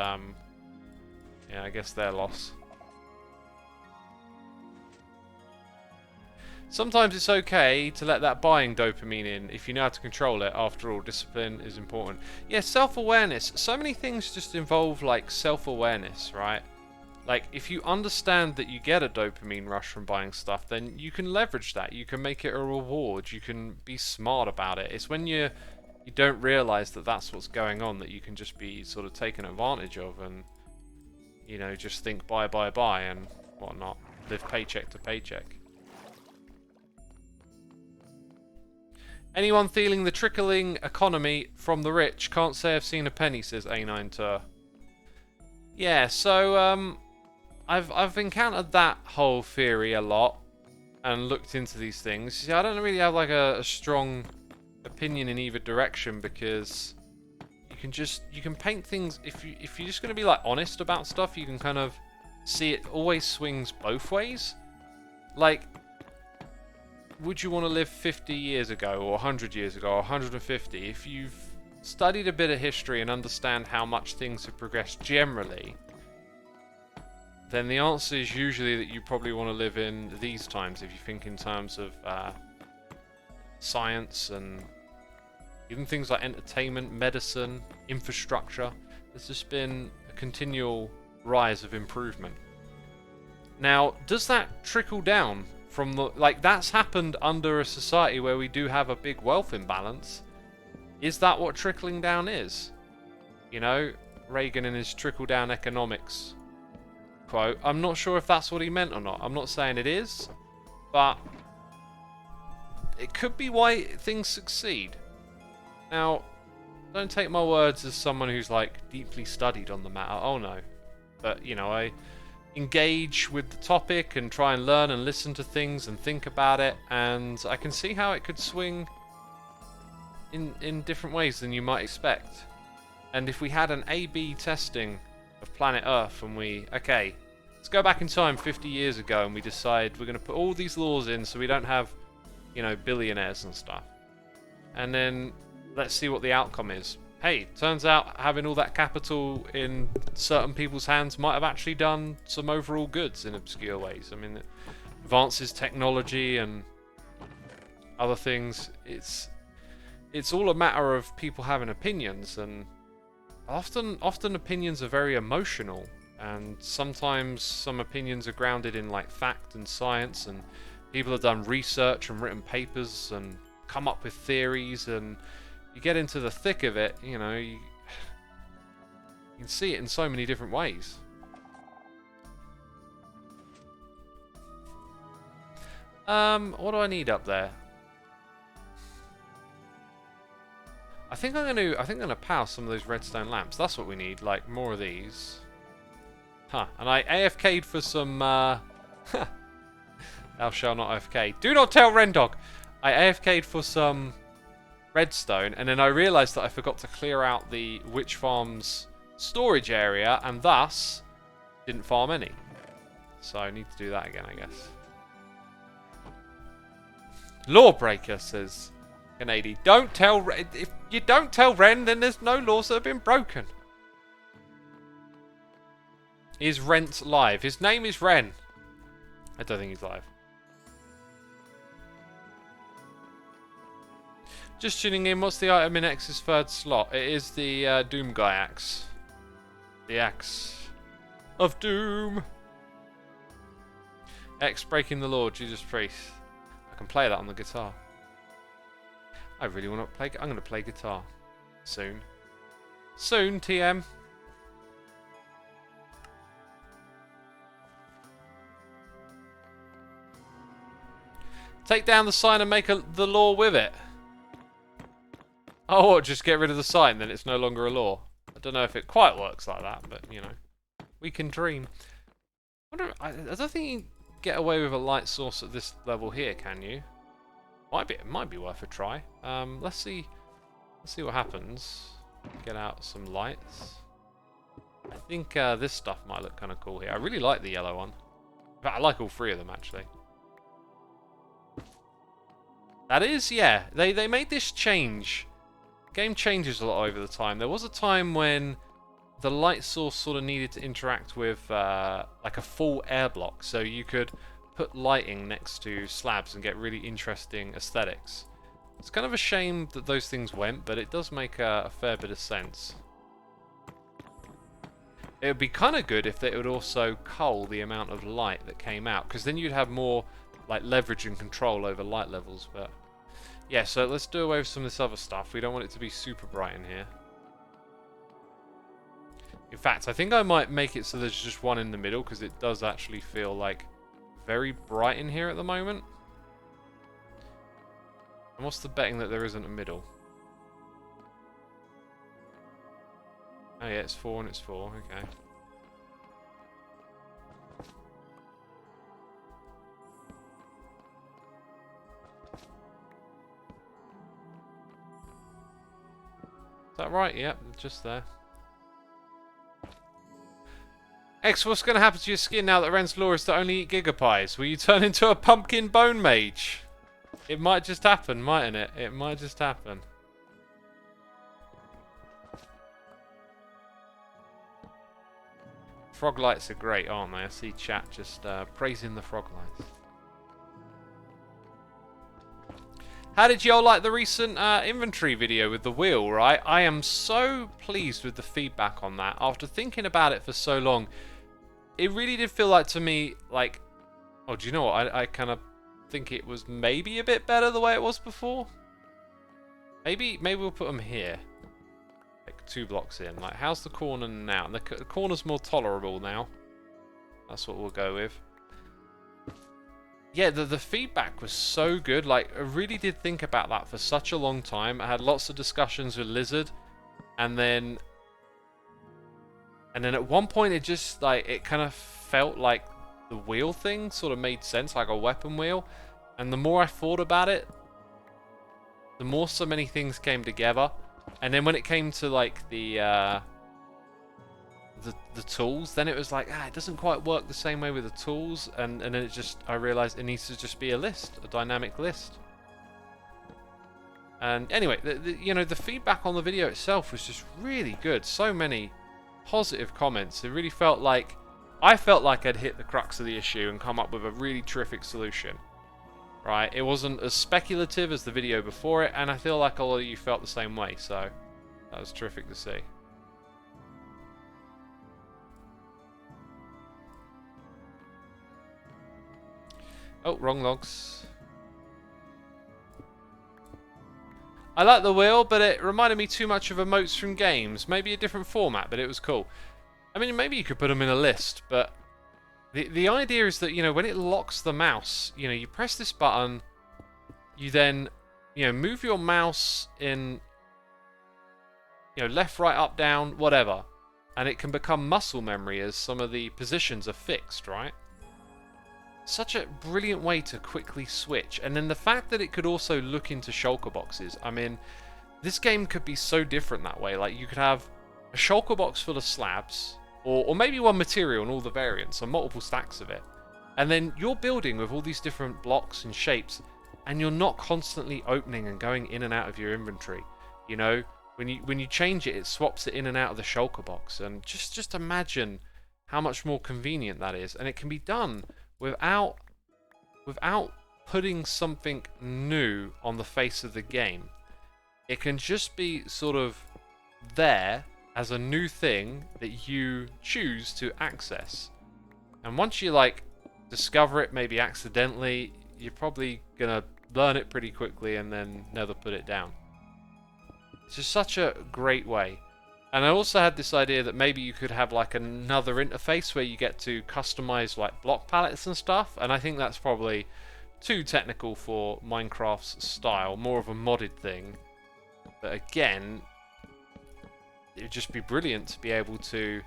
Yeah, I guess their loss. Sometimes it's okay to let that buying dopamine in if you know how to control it. After all, discipline is important. Yeah, self-awareness. So many things just involve like self-awareness, right? Like if you understand that you get a dopamine rush from buying stuff, then you can leverage that. You can make it a reward. You can be smart about it. It's when you don't realize that that's what's going on that you can just be sort of taken advantage of and, you know, just think buy and whatnot. Live paycheck to paycheck. Anyone feeling the trickling economy from the rich can't say I've seen a penny, says A9 Tur. Yeah, so I've encountered that whole theory a lot and looked into these things. See, I don't really have like a strong opinion in either direction because you can paint things if you're just going to be like honest about stuff, you can kind of see it always swings both ways. Like, would you want to live 50 years ago or 100 years ago or 150? If you've studied a bit of history and understand how much things have progressed generally, then the answer is usually that you probably want to live in these times if you think in terms of science and even things like entertainment, medicine, infrastructure. There's just been a continual rise of improvement. Now, does that trickle down from the... Like, that's happened under a society where we do have a big wealth imbalance. Is that what trickling down is? You know, Reagan in his trickle-down economics quote. I'm not sure if that's what he meant or not. I'm not saying it is, but it could be why things succeed. Now, don't take my words as someone who's like deeply studied on the matter. Oh no. But, you know, I engage with the topic and try and learn and listen to things and think about it, and I can see how it could swing in different ways than you might expect. And if we had an A/B testing of planet Earth and okay, let's go back in time 50 years ago and we decide we're going to put all these laws in so we don't have, you know, billionaires and stuff. And then let's see what the outcome is. Hey, turns out having all that capital in certain people's hands might have actually done some overall goods in obscure ways. I mean, it advances technology and other things. It's all a matter of people having opinions, and often opinions are very emotional, and sometimes some opinions are grounded in like fact and science, and people have done research and written papers and come up with theories, and you get into the thick of it, you know, you can see it in so many different ways. What do I need up there? I think I'm gonna power some of those redstone lamps. That's what we need, like more of these. Huh? And I AFK'd for some. Thou shalt not AFK. Do not tell Rendog. I AFK'd for some redstone, and then I realised that I forgot to clear out the Witch Farm's storage area, and thus didn't farm any. So I need to do that again, I guess. Lawbreaker, says Canady. Don't tell Ren. If you don't tell Ren, then there's no laws that have been broken. Is Rent live? His name is Ren. I don't think he's live. Just tuning in, what's the item in X's third slot? It is the Doom Guy axe. The axe of Doom. X breaking the law, Jesus Priest. I can play that on the guitar. I really want to play... I'm going to play guitar. Soon. Soon, TM. Take down the sign and make the law with it. Oh, what, just get rid of the sign, then it's no longer a law. I don't know if it quite works like that, but, you know. We can dream. I don't think you can get away with a light source at this level here, can you? It might be worth a try. Let's see what happens. Get out some lights. I think this stuff might look kind of cool here. I really like the yellow one. In fact, I like all three of them, actually. That is, yeah. They made this change. Game changes a lot over the time. There was a time when the light source sort of needed to interact with like a full air block, so you could put lighting next to slabs and get really interesting aesthetics. It's kind of a shame that those things went, but it does make a fair bit of sense. It would be kind of good if it would also cull the amount of light that came out, because then you'd have more like leverage and control over light levels. But yeah, so let's do away with some of this other stuff. We don't want it to be super bright in here. In fact, I think I might make it so there's just one in the middle, because it does actually feel like very bright in here at the moment. And what's the betting that there isn't a middle? Oh yeah, it's 4 and it's 4, okay. Is that right? Yep, just there. X, what's going to happen to your skin now that Ren's law is to only eat gigapies? Will you turn into a pumpkin bone mage? It might just happen, mightn't it? It might just happen. Frog lights are great, aren't they? I see chat just praising the frog lights. How did y'all like the recent inventory video with the wheel, right? I am so pleased with the feedback on that. After thinking about it for so long, it really did feel like to me, like, oh, do you know what? I kind of think it was maybe a bit better the way it was before. Maybe we'll put them here. Like 2 blocks in. Like, how's the corner now? The corner's more tolerable now. That's what we'll go with. Yeah, the feedback was so good. Like, I really did think about that for such a long time. I had lots of discussions with Lizard, and then at one point it just like it kind of felt like the wheel thing sort of made sense, like a weapon wheel. And the more I thought about it, the more so many things came together. And then when it came to like the tools, then it was like, it doesn't quite work the same way with the tools, and then it just, I realized it needs to just be a list, a dynamic list. And anyway, you know, the feedback on the video itself was just really good. So many positive comments. It really felt like, I felt like I'd hit the crux of the issue and come up with a really terrific solution. Right? It wasn't as speculative as the video before it, and I feel like a lot of you felt the same way, so that was terrific to see. Oh, wrong logs. I like the wheel, but it reminded me too much of emotes from games. Maybe a different format, but it was cool. I mean, maybe you could put them in a list, but the idea is that, you know, when it locks the mouse, you know, you press this button, you then, you know, move your mouse in, you know, left, right, up, down, whatever, and it can become muscle memory as some of the positions are fixed, right? Such a brilliant way to quickly switch. And then the fact that it could also look into shulker boxes. I mean, this game could be so different that way. Like, you could have a shulker box full of slabs, or maybe one material and all the variants, or multiple stacks of it. And then you're building with all these different blocks and shapes, and you're not constantly opening and going in and out of your inventory. You know, when you change it, it swaps it in and out of the shulker box. And just imagine how much more convenient that is. And it can be done without putting something new on the face of the game. It can just be sort of there as a new thing that you choose to access. And once you like discover it, maybe accidentally, you're probably gonna learn it pretty quickly and then never put it down. It's just such a great way. And I also had this idea that maybe you could have like another interface where you get to customize like block palettes and stuff, and I think that's probably too technical for Minecraft's style, more of a modded thing. But again, it would just be brilliant to be able to,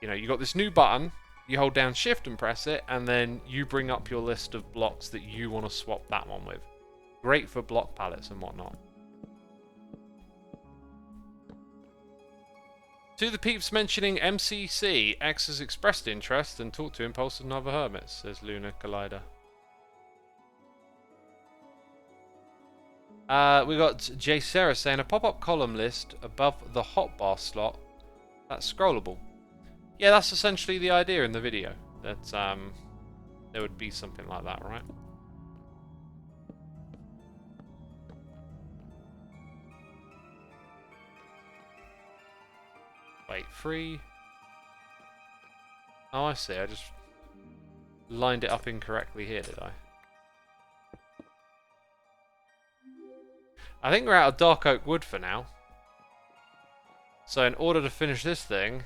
you know, you got this new button, you hold down shift and press it, and then you bring up your list of blocks that you want to swap that one with. Great for block palettes and whatnot. To the peeps mentioning MCC, X has expressed interest and talked to Impulse and other hermits, says Lunar Collider. We got Jay Sarah saying a pop-up column list above the hotbar slot That's scrollable. Yeah, that's essentially the idea in the video. That there would be something like that, right? Wait, 3. Oh, I see. I just lined it up incorrectly here, did I? I think we're out of dark oak wood for now. So in order to finish this thing,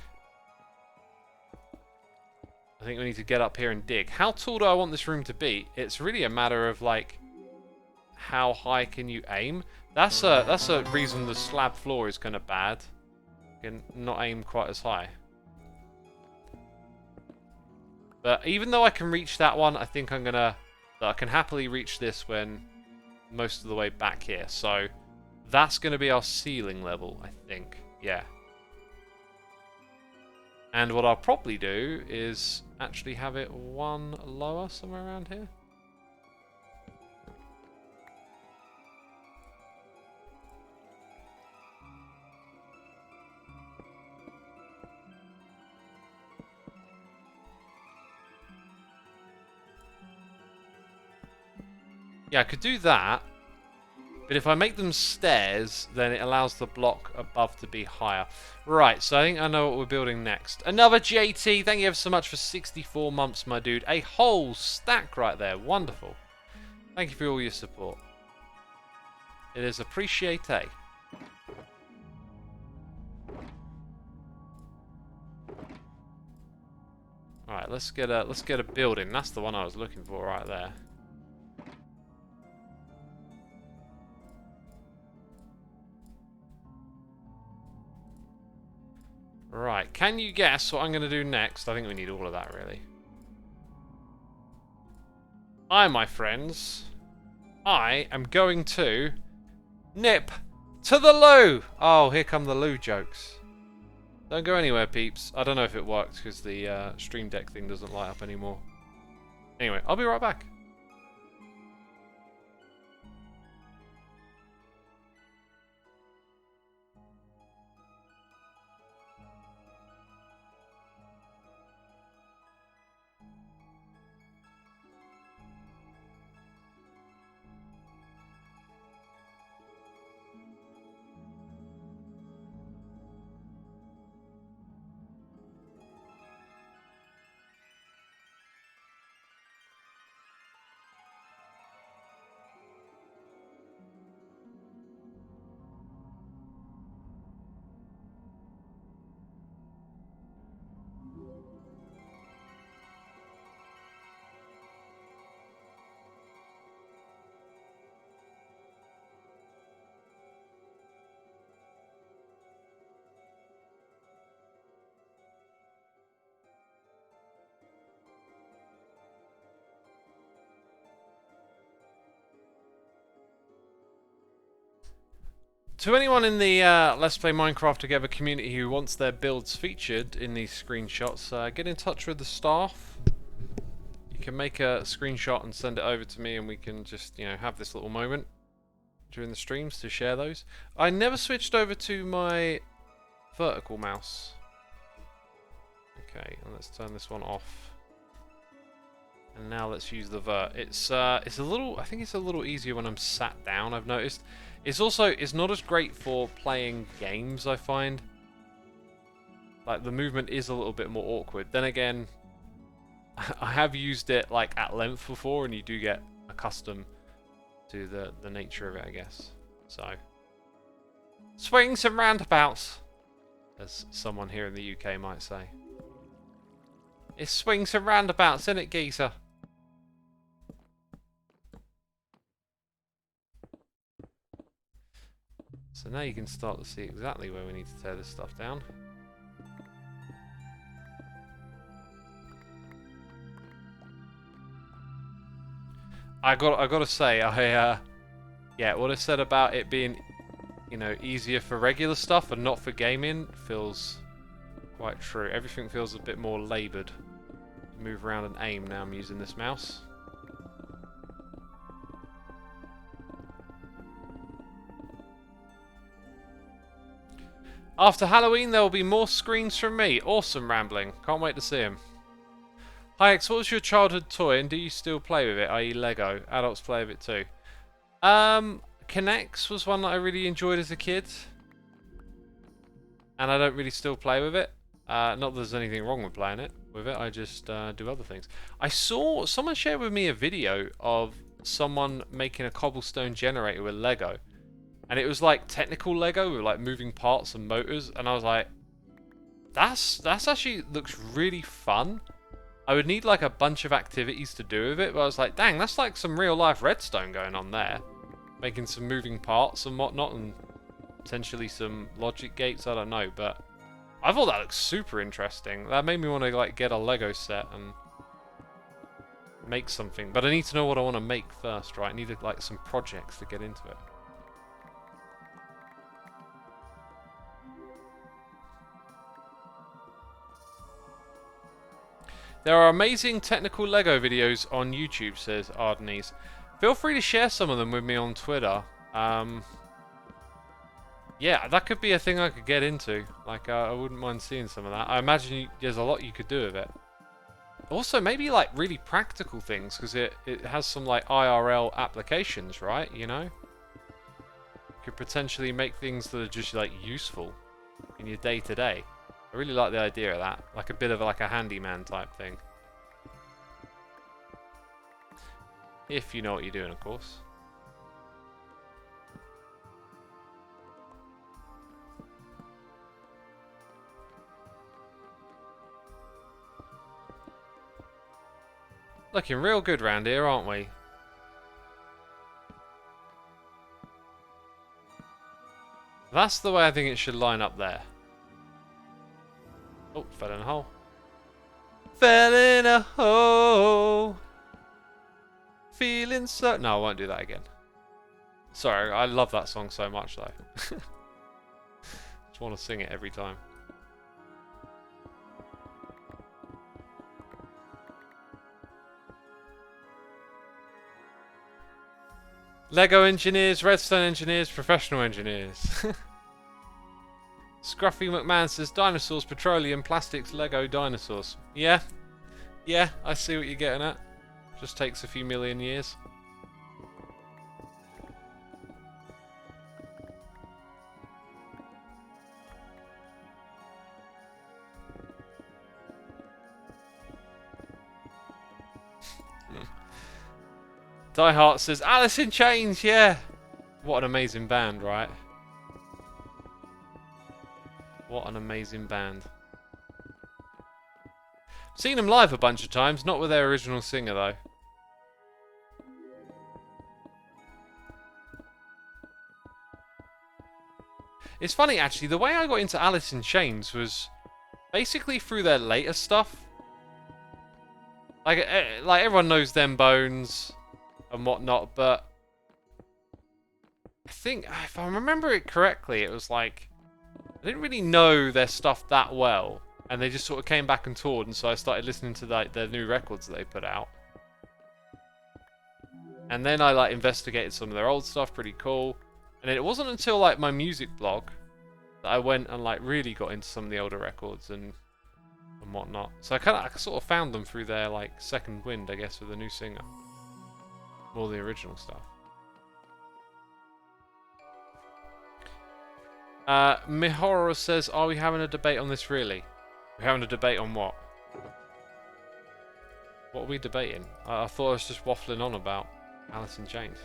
I think we need to get up here and dig. How tall do I want this room to be? It's really a matter of, like, how high can you aim? That's a reason the slab floor is kind of bad. You can not aim quite as high. But even though I can reach that one, I think I can happily reach this when most of the way back here. So that's gonna be our ceiling level, I think. Yeah. And what I'll probably do is actually have it one lower somewhere around here. Yeah, I could do that. But if I make them stairs, then it allows the block above to be higher. Right, so I think I know what we're building next. Another JT, thank you ever so much for 64 months, my dude. A whole stack right there, wonderful. Thank you for all your support. It is appreciate. Alright, let's get a building. That's the one I was looking for right there. Right, can you guess what I'm going to do next? I think we need all of that, really. My friends, I am going to nip to the loo. Oh, here come the loo jokes. Don't go anywhere, peeps. I don't know if it works because the Stream Deck thing doesn't light up anymore. Anyway, I'll be right back. To anyone in the Let's Play Minecraft Together community who wants their builds featured in these screenshots, get in touch with the staff. You can make a screenshot and send it over to me and we can just, you know, have this little moment during the streams to share those. I never switched over to my vertical mouse. Okay, and let's turn this one off. And now let's use the vert. It's a little, I think it's a little easier when I'm sat down, I've noticed. It's not as great for playing games, I find. Like, the movement is a little bit more awkward. Then again, I have used it, like, at length before, and you do get accustomed to the nature of it, I guess. So, swings and roundabouts, as someone here in the UK might say. It's swings and roundabouts, isn't it, geezer? So now you can start to see exactly where we need to tear this stuff down. I gotta say, yeah, what I said about it being, you know, easier for regular stuff and not for gaming feels quite true. Everything feels a bit more laboured. Move around and aim now I'm using this mouse. After Halloween, there will be more screens from me. Awesome rambling. Can't wait to see him. Hi X, what was your childhood toy and do you still play with it, i.e. Lego? Adults play with it too. Connects was one that I really enjoyed as a kid. And I don't really still play with it. Not that there's anything wrong with playing it with it, I just do other things. I saw someone share with me a video of someone making a cobblestone generator with Lego. And it was like technical Lego with like moving parts and motors, and I was like, that's actually looks really fun. I would need like a bunch of activities to do with it, but I was like, dang, that's like some real life redstone going on there. Making some moving parts and whatnot, and potentially some logic gates, I don't know, but I thought that looked super interesting. That made me want to like get a Lego set and make something, but I need to know what I want to make first, right? I need like some projects to get into it. There are amazing technical Lego videos on YouTube, says Ardenese. Feel free to share some of them with me on Twitter. Yeah, that could be a thing I could get into. Like, I wouldn't mind seeing some of that. I imagine there's a lot you could do with it. Also, maybe like really practical things, because it has some like IRL applications, right? You know? Could potentially make things that are just like useful in your day-to-day. I really like the idea of that. Like a bit of like a handyman type thing. If you know what you're doing, of course. Looking real good round here, aren't we? That's the way I think it should line up there. Oh, fell in a hole. Fell in a hole. Feeling so... No, I won't do that again. Sorry, I love that song so much though. Just want to sing it every time. Lego engineers, redstone engineers, professional engineers. Scruffy McMahon says dinosaurs, petroleum, plastics, Lego, dinosaurs. Yeah, I see what you're getting at. Just takes a few million years. Die Hart says Alice in Chains, yeah. What an amazing band, right? What an amazing band. Seen them live a bunch of times, not with their original singer though. It's funny actually, the way I got into Alice in Chains was basically through their later stuff. Like everyone knows Them Bones and whatnot, but I think, if I remember it correctly, it was like, I didn't really know their stuff that well, and they just sort of came back and toured, and so I started listening to like their new records that they put out. And then I like investigated some of their old stuff, pretty cool. And then it wasn't until like my music blog that I went and like really got into some of the older records and whatnot. So I sort of found them through their like second wind, I guess, with the new singer. More the original stuff. Mihoro says, are we having a debate on this really? We're having a debate on what? What are we debating? I thought I was just waffling on about Alice in Chains.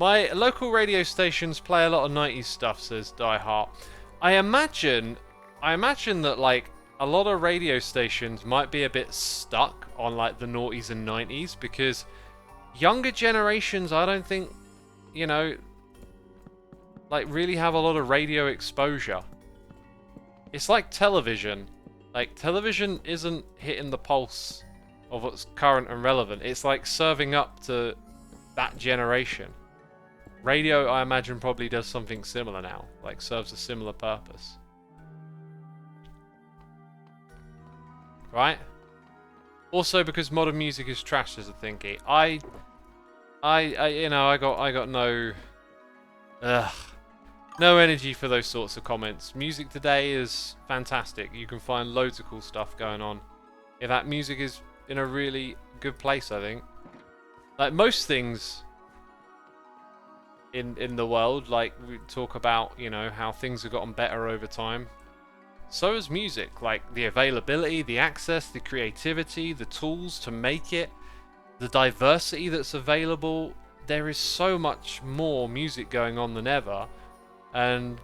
My local radio stations play a lot of 90s stuff, says Die Hart. I imagine that like a lot of radio stations might be a bit stuck on like the noughties and 90s because younger generations, I don't think, you know, like really have a lot of radio exposure. It's like television. Like television isn't hitting the pulse of what's current and relevant. It's like serving up to that generation. Radio, I imagine, probably does something similar now, like serves a similar purpose. Right? Also, because modern music is trash as a thingy, I got no, no energy for those sorts of comments. Music today is fantastic. You can find loads of cool stuff going on. If that music is in a really good place, I think. Like most things in the world, like we talk about, you know, how things have gotten better over time. So has music, like the availability, the access, the creativity, the tools to make it, the diversity that's available. There is so much more music going on than ever, and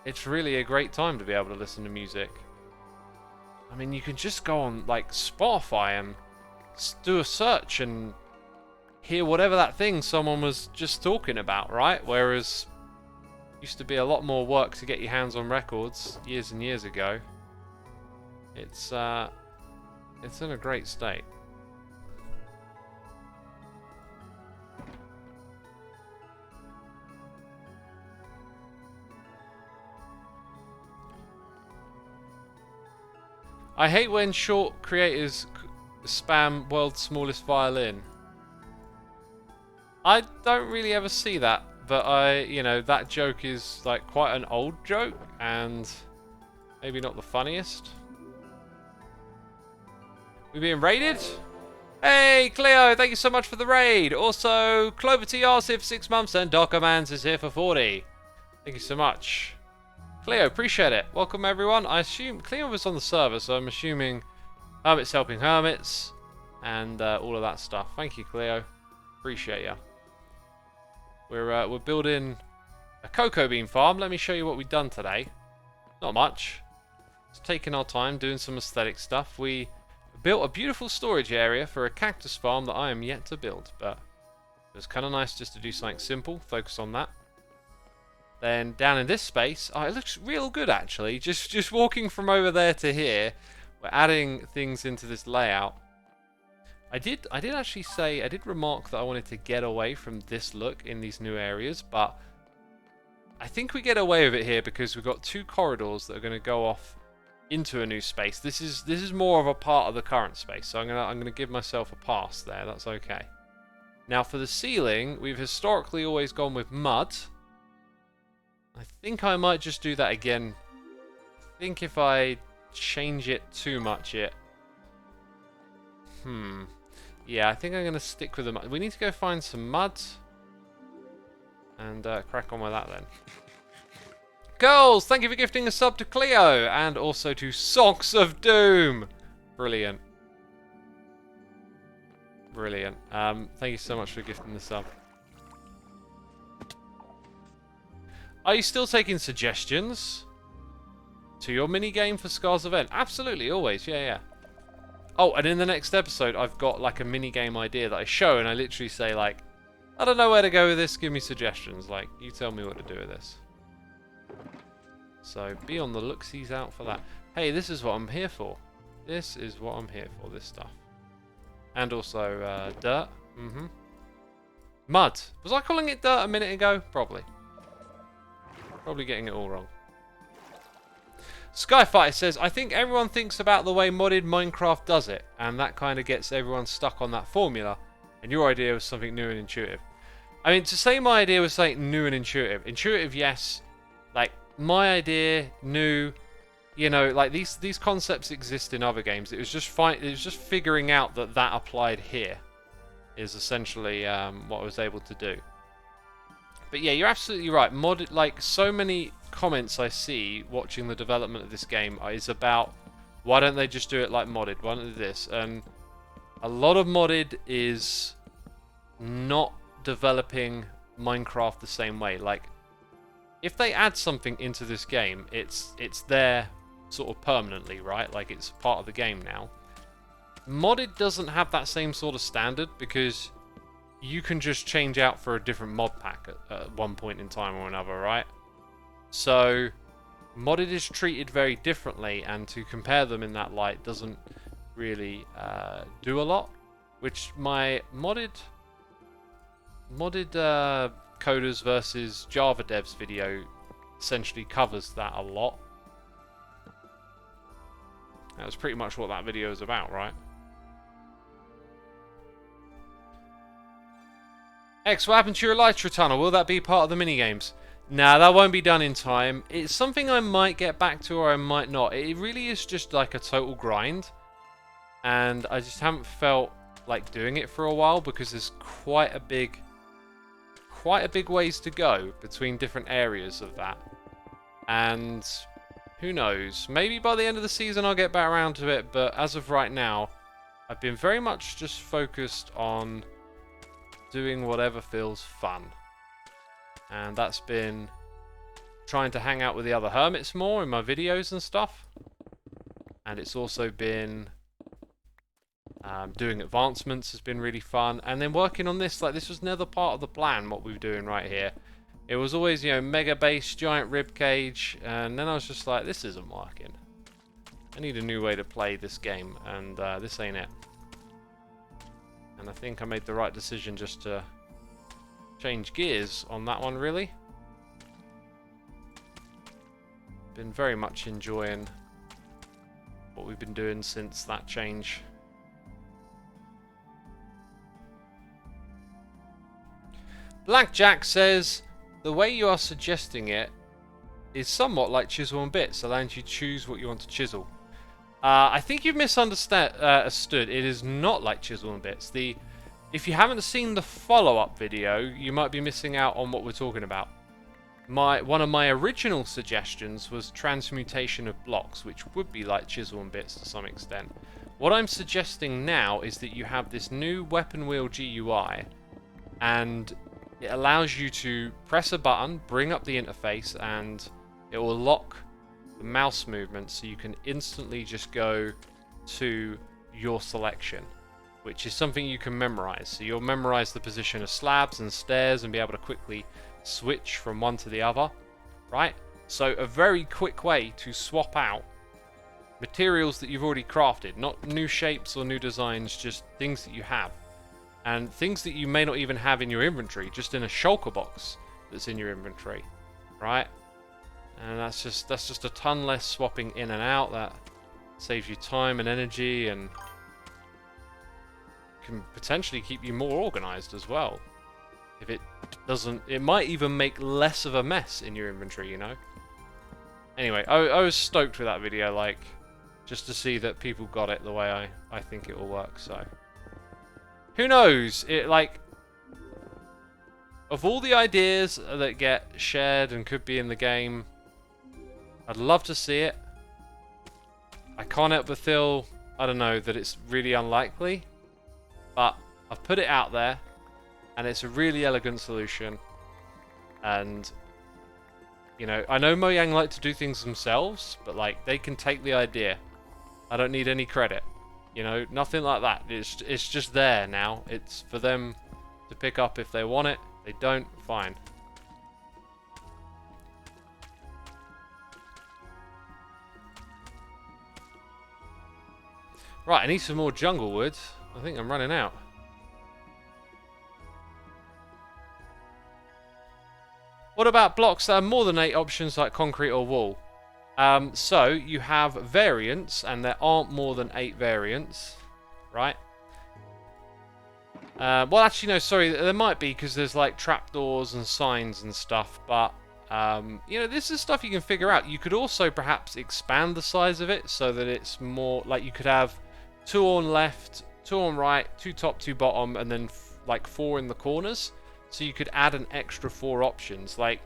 it's really a great time to be able to listen to music. I mean, you can just go on like Spotify and do a search and hear whatever that thing someone was just talking about, right? Whereas used to be a lot more work to get your hands on records years and years ago. It's in a great state. I hate when short creators spam world's smallest violin. I don't really ever see that. But you know, that joke is like quite an old joke and maybe not the funniest. We being raided? Hey, Cleo, thank you so much for the raid. Also, Clover TR is here for 6 months and Dockermans is here for 40. Thank you so much. Cleo, appreciate it. Welcome, everyone. I assume Cleo was on the server, so I'm assuming Hermit's helping Hermits and all of that stuff. Thank you, Cleo. Appreciate ya. We're building a cocoa bean farm. Let me show you what we've done today. Not much. Just taking our time, doing some aesthetic stuff. We built a beautiful storage area for a cactus farm that I am yet to build, but it was kind of nice just to do something simple, focus on that. Then down in this space, oh, it looks real good actually. Just walking from over there to here, we're adding things into this layout. I did remark that I wanted to get away from this look in these new areas, but I think we get away with it here because we've got 2 corridors that are going to go off into a new space. This is more of a part of the current space, so I'm gonna give myself a pass there. That's okay. Now for the ceiling, we've historically always gone with mud. I think I might just do that again. I think if I change it too much, yeah, I think I'm going to stick with the mud. We need to go find some mud and crack on with that then. Girls, thank you for gifting a sub to Cleo and also to Socks of Doom. Brilliant. Brilliant. Thank you so much for gifting the sub. Are you still taking suggestions to your mini game for Scar's event? Absolutely, always. Yeah. Oh, and in the next episode, I've got like a mini game idea that I show, and I literally say like, I don't know where to go with this. Give me suggestions. Like, you tell me what to do with this. So be on the looksies out for that. Hey, this is what I'm here for. This is what I'm here for. This stuff, and also dirt. Mud. Was I calling it dirt a minute ago? Probably. Probably getting it all wrong. Skyfighter says, I think everyone thinks about the way modded Minecraft does it, and that kind of gets everyone stuck on that formula, and your idea was something new and intuitive. I mean, to say my idea was something new and intuitive. Intuitive, yes. Like, my idea, new, you know, like these concepts exist in other games. It was just figuring out that applied here is essentially what I was able to do. But yeah, you're absolutely right. Modded, like so many comments I see watching the development of this game is about why don't they just do it like modded? Why don't they do this? And a lot of modded is not developing Minecraft the same way. Like, if they add something into this game, it's there sort of permanently, right? Like, it's part of the game now. Modded doesn't have that same sort of standard because you can just change out for a different mod pack at one point in time or another, right? So, modded is treated very differently, and to compare them in that light doesn't really do a lot. Which my modded coders versus Java devs video essentially covers that a lot. That was pretty much what that video is about, right? X, what happened to your Elytra tunnel? Will that be part of the minigames? Nah, that won't be done in time. It's something I might get back to or I might not. It really is just like a total grind. And I just haven't felt like doing it for a while because there's quite a big ways to go between different areas of that. And who knows? Maybe by the end of the season I'll get back around to it, but as of right now, I've been very much just focused on doing whatever feels fun. And that's been trying to hang out with the other hermits more in my videos and stuff. And it's also been doing advancements has been really fun. And then working on this, like this was never part of the plan, what we were doing right here. It was always, you know, mega base, giant rib cage. And then I was just like, this isn't working. I need a new way to play this game. And this ain't it. And I think I made the right decision just to change gears on that one, really. Been very much enjoying what we've been doing since that change. Blackjack says, the way you are suggesting it is somewhat like Chisel and Bits, allowing you to choose what you want to chisel. I think you've misunderstood. It is not like Chisel and Bits. If you haven't seen the follow-up video, you might be missing out on what we're talking about. One of my original suggestions was transmutation of blocks, which would be like Chisel and Bits to some extent. What I'm suggesting now is that you have this new weapon wheel GUI, and it allows you to press a button, bring up the interface, and it will lock the mouse movement so you can instantly just go to your selection, which is something you can memorize. So you'll memorize the position of slabs and stairs and be able to quickly switch from one to the other, right? So a very quick way to swap out materials that you've already crafted, not new shapes or new designs, just things that you have. And things that you may not even have in your inventory, just in a shulker box that's in your inventory, right? And that's just a ton less swapping in and out. That saves you time and energy, and can potentially keep you more organized as well. If it doesn't, it might even make less of a mess in your inventory, you know? Anyway, I was stoked with that video, like, just to see that people got it the way I think it will work, so. Who knows? It, like, of all the ideas that get shared and could be in the game, I'd love to see it. I can't help but feel, I don't know, that it's really unlikely. But I've put it out there, and it's a really elegant solution. And, you know, I know Mojang like to do things themselves, but, like, they can take the idea. I don't need any credit. You know, nothing like that. It's just there now. It's for them to pick up if they want it. They don't, fine. Right, I need some more jungle wood. I think I'm running out. What about blocks that are more than 8 options like concrete or wall? So you have variants, and there aren't more than 8 variants, right? Well, actually, no, sorry, there might be, because there's like trapdoors and signs and stuff, but you know, this is stuff you can figure out. You could also perhaps expand the size of it so that it's more like you could have 2 on left, 2 on right, 2 top, 2 bottom, and then like 4 in the corners. So you could add an extra 4 options. Like,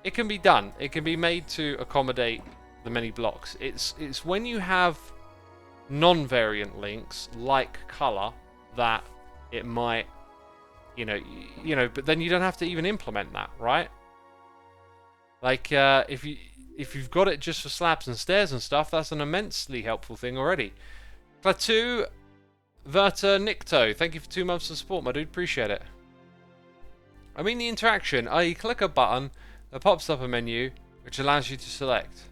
it can be done. It can be made to accommodate the many blocks. It's when you have non-variant links like color that it might, you know, but then you don't have to even implement that, right? Like if you've got it just for slabs and stairs and stuff, that's an immensely helpful thing already. Plateau Verta Nicto, thank you for 2 months of support, my dude. Appreciate it. I mean the interaction, i.e. click a button that pops up a menu which allows you to select.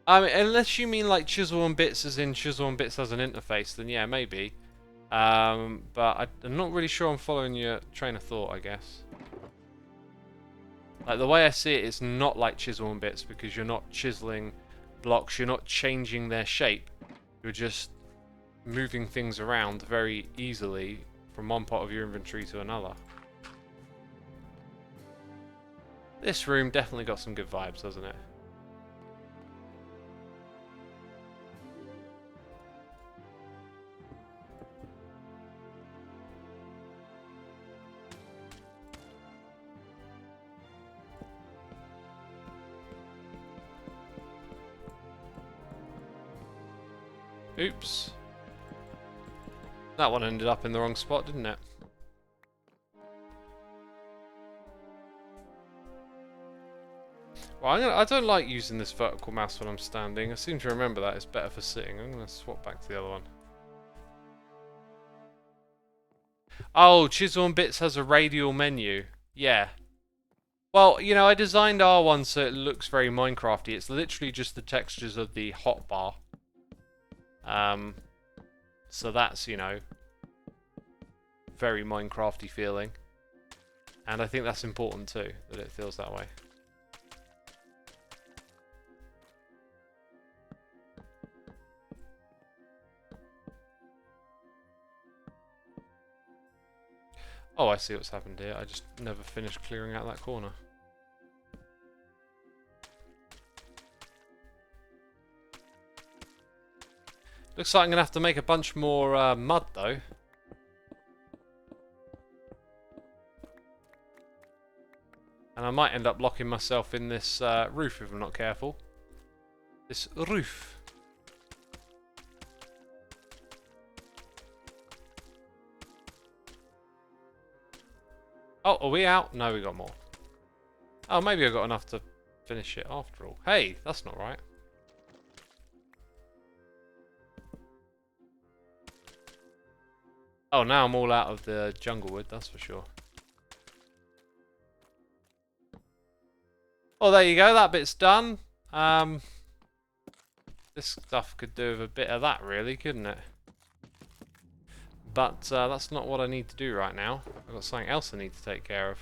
I mean, unless you mean like Chisel and Bits as in Chisel and Bits as an interface, then yeah, maybe. But I'm not really sure I'm following your train of thought, I guess. Like, the way I see it, it's not like chisel and bits, because you're not chiseling blocks, you're not changing their shape. You're just moving things around very easily from one part of your inventory to another. This room definitely got some good vibes, doesn't it? Oops. That one ended up in the wrong spot, didn't it? Well, I don't like using this vertical mouse when I'm standing. I seem to remember that it's better for sitting. I'm going to swap back to the other one. Oh, Chisel and Bits has a radial menu. Yeah. Well, you know, I designed R1 so it looks very Minecrafty. It's literally just the textures of the hotbar. So that's, you know, very Minecrafty feeling. And I think that's important too, that it feels that way. Oh, I see what's happened here. I just never finished clearing out that corner. Looks like I'm going to have to make a bunch more mud, though. And I might end up locking myself in this roof if I'm not careful. This roof. Oh, are we out? No, we got more. Oh, maybe I got enough to finish it after all. Hey, that's not right. Oh, now I'm all out of the jungle wood, that's for sure. Oh, there you go, that bit's done. This stuff could do with a bit of that, really, couldn't it? But that's not what I need to do right now. I've got something else I need to take care of.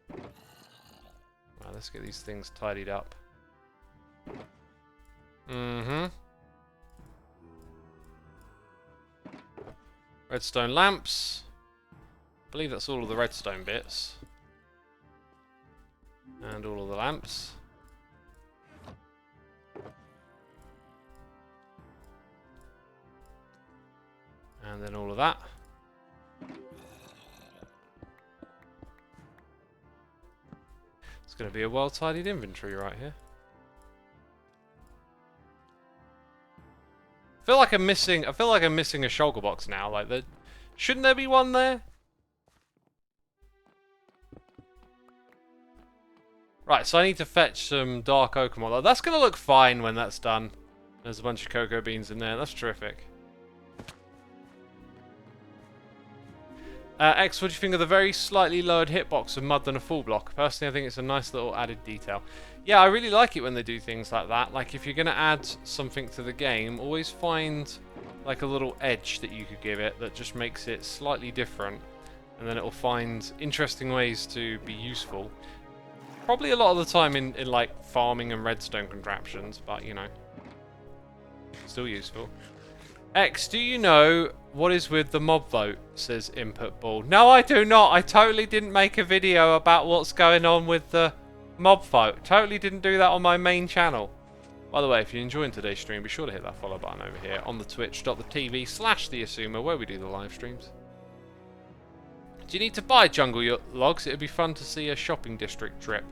Right, let's get these things tidied up. Redstone lamps. I believe that's all of the redstone bits. And all of the lamps. And then all of that. It's going to be a well-tidied inventory right here. I feel like I'm missing a shulker box now. Like, shouldn't there be one there? Right, so I need to fetch some dark oak and whatnot. That's going to look fine when that's done. There's a bunch of cocoa beans in there. That's terrific. X, what do you think of the very slightly lowered hitbox of mud than a full block? Personally, I think it's a nice little added detail. Yeah, I really like it when they do things like that. Like, if you're going to add something to the game, always find like a little edge that you could give it that just makes it slightly different. And then it'll find interesting ways to be useful. Probably a lot of the time in like farming and redstone contraptions, but you know, still useful. X, do you know what is with the mob vote? Says Input Ball. No, I do not. I totally didn't make a video about what's going on with the mob vote. Totally didn't do that on my main channel. By the way, if you're enjoying today's stream, be sure to hit that follow button over here on the twitch.tv/thexisuma where we do the live streams. Do you need to buy jungle logs? It'd be fun to see a shopping district trip.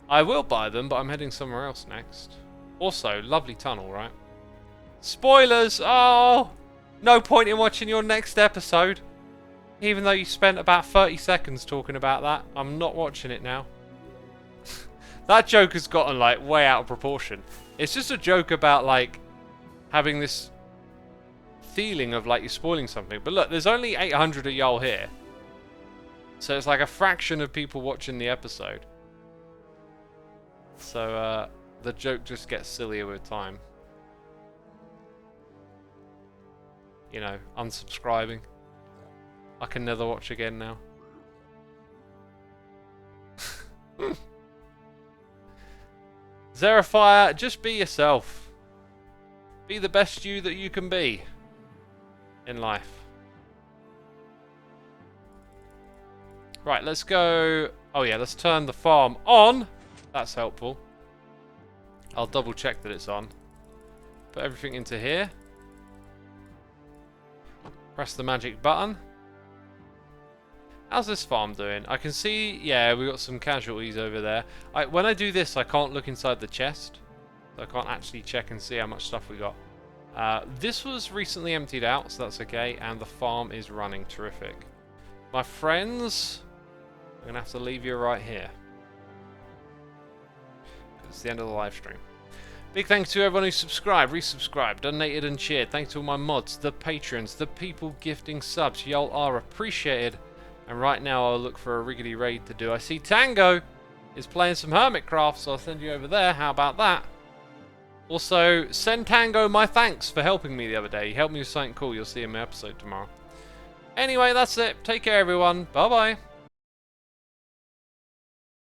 I will buy them, but I'm heading somewhere else next. Also, lovely tunnel, right? Spoilers! Oh! No point in watching your next episode. Even though you spent about 30 seconds talking about that, I'm not watching it now. That joke has gotten, like, way out of proportion. It's just a joke about, like, having this feeling of, like, you're spoiling something. But look, there's only 800 of y'all here. So it's like a fraction of people watching the episode. So, the joke just gets sillier with time. You know, unsubscribing. I can never watch again now. Zerafire, just be yourself. Be the best you that you can be in life. Right, let's go. Oh yeah, let's turn the farm on. That's helpful. I'll double check that it's on. Put everything into here. Press the magic button. How's this farm doing? I can see, yeah, we got some casualties over there. When I do this, I can't look inside the chest. So I can't actually check and see how much stuff we got. This was recently emptied out, so that's okay. And the farm is running terrific. My friends, I'm going to have to leave you right here. It's the end of the live stream. Big thanks to everyone who subscribed, resubscribed, donated and shared. Thanks to all my mods, the patrons, the people gifting subs. Y'all are appreciated. And right now I'll look for a riggedy raid to do. I see Tango is playing some Hermitcraft, so I'll send you over there. How about that? Also, send Tango my thanks for helping me the other day. He helped me with something cool. You'll see in my episode tomorrow. Anyway, that's it. Take care, everyone. Bye-bye.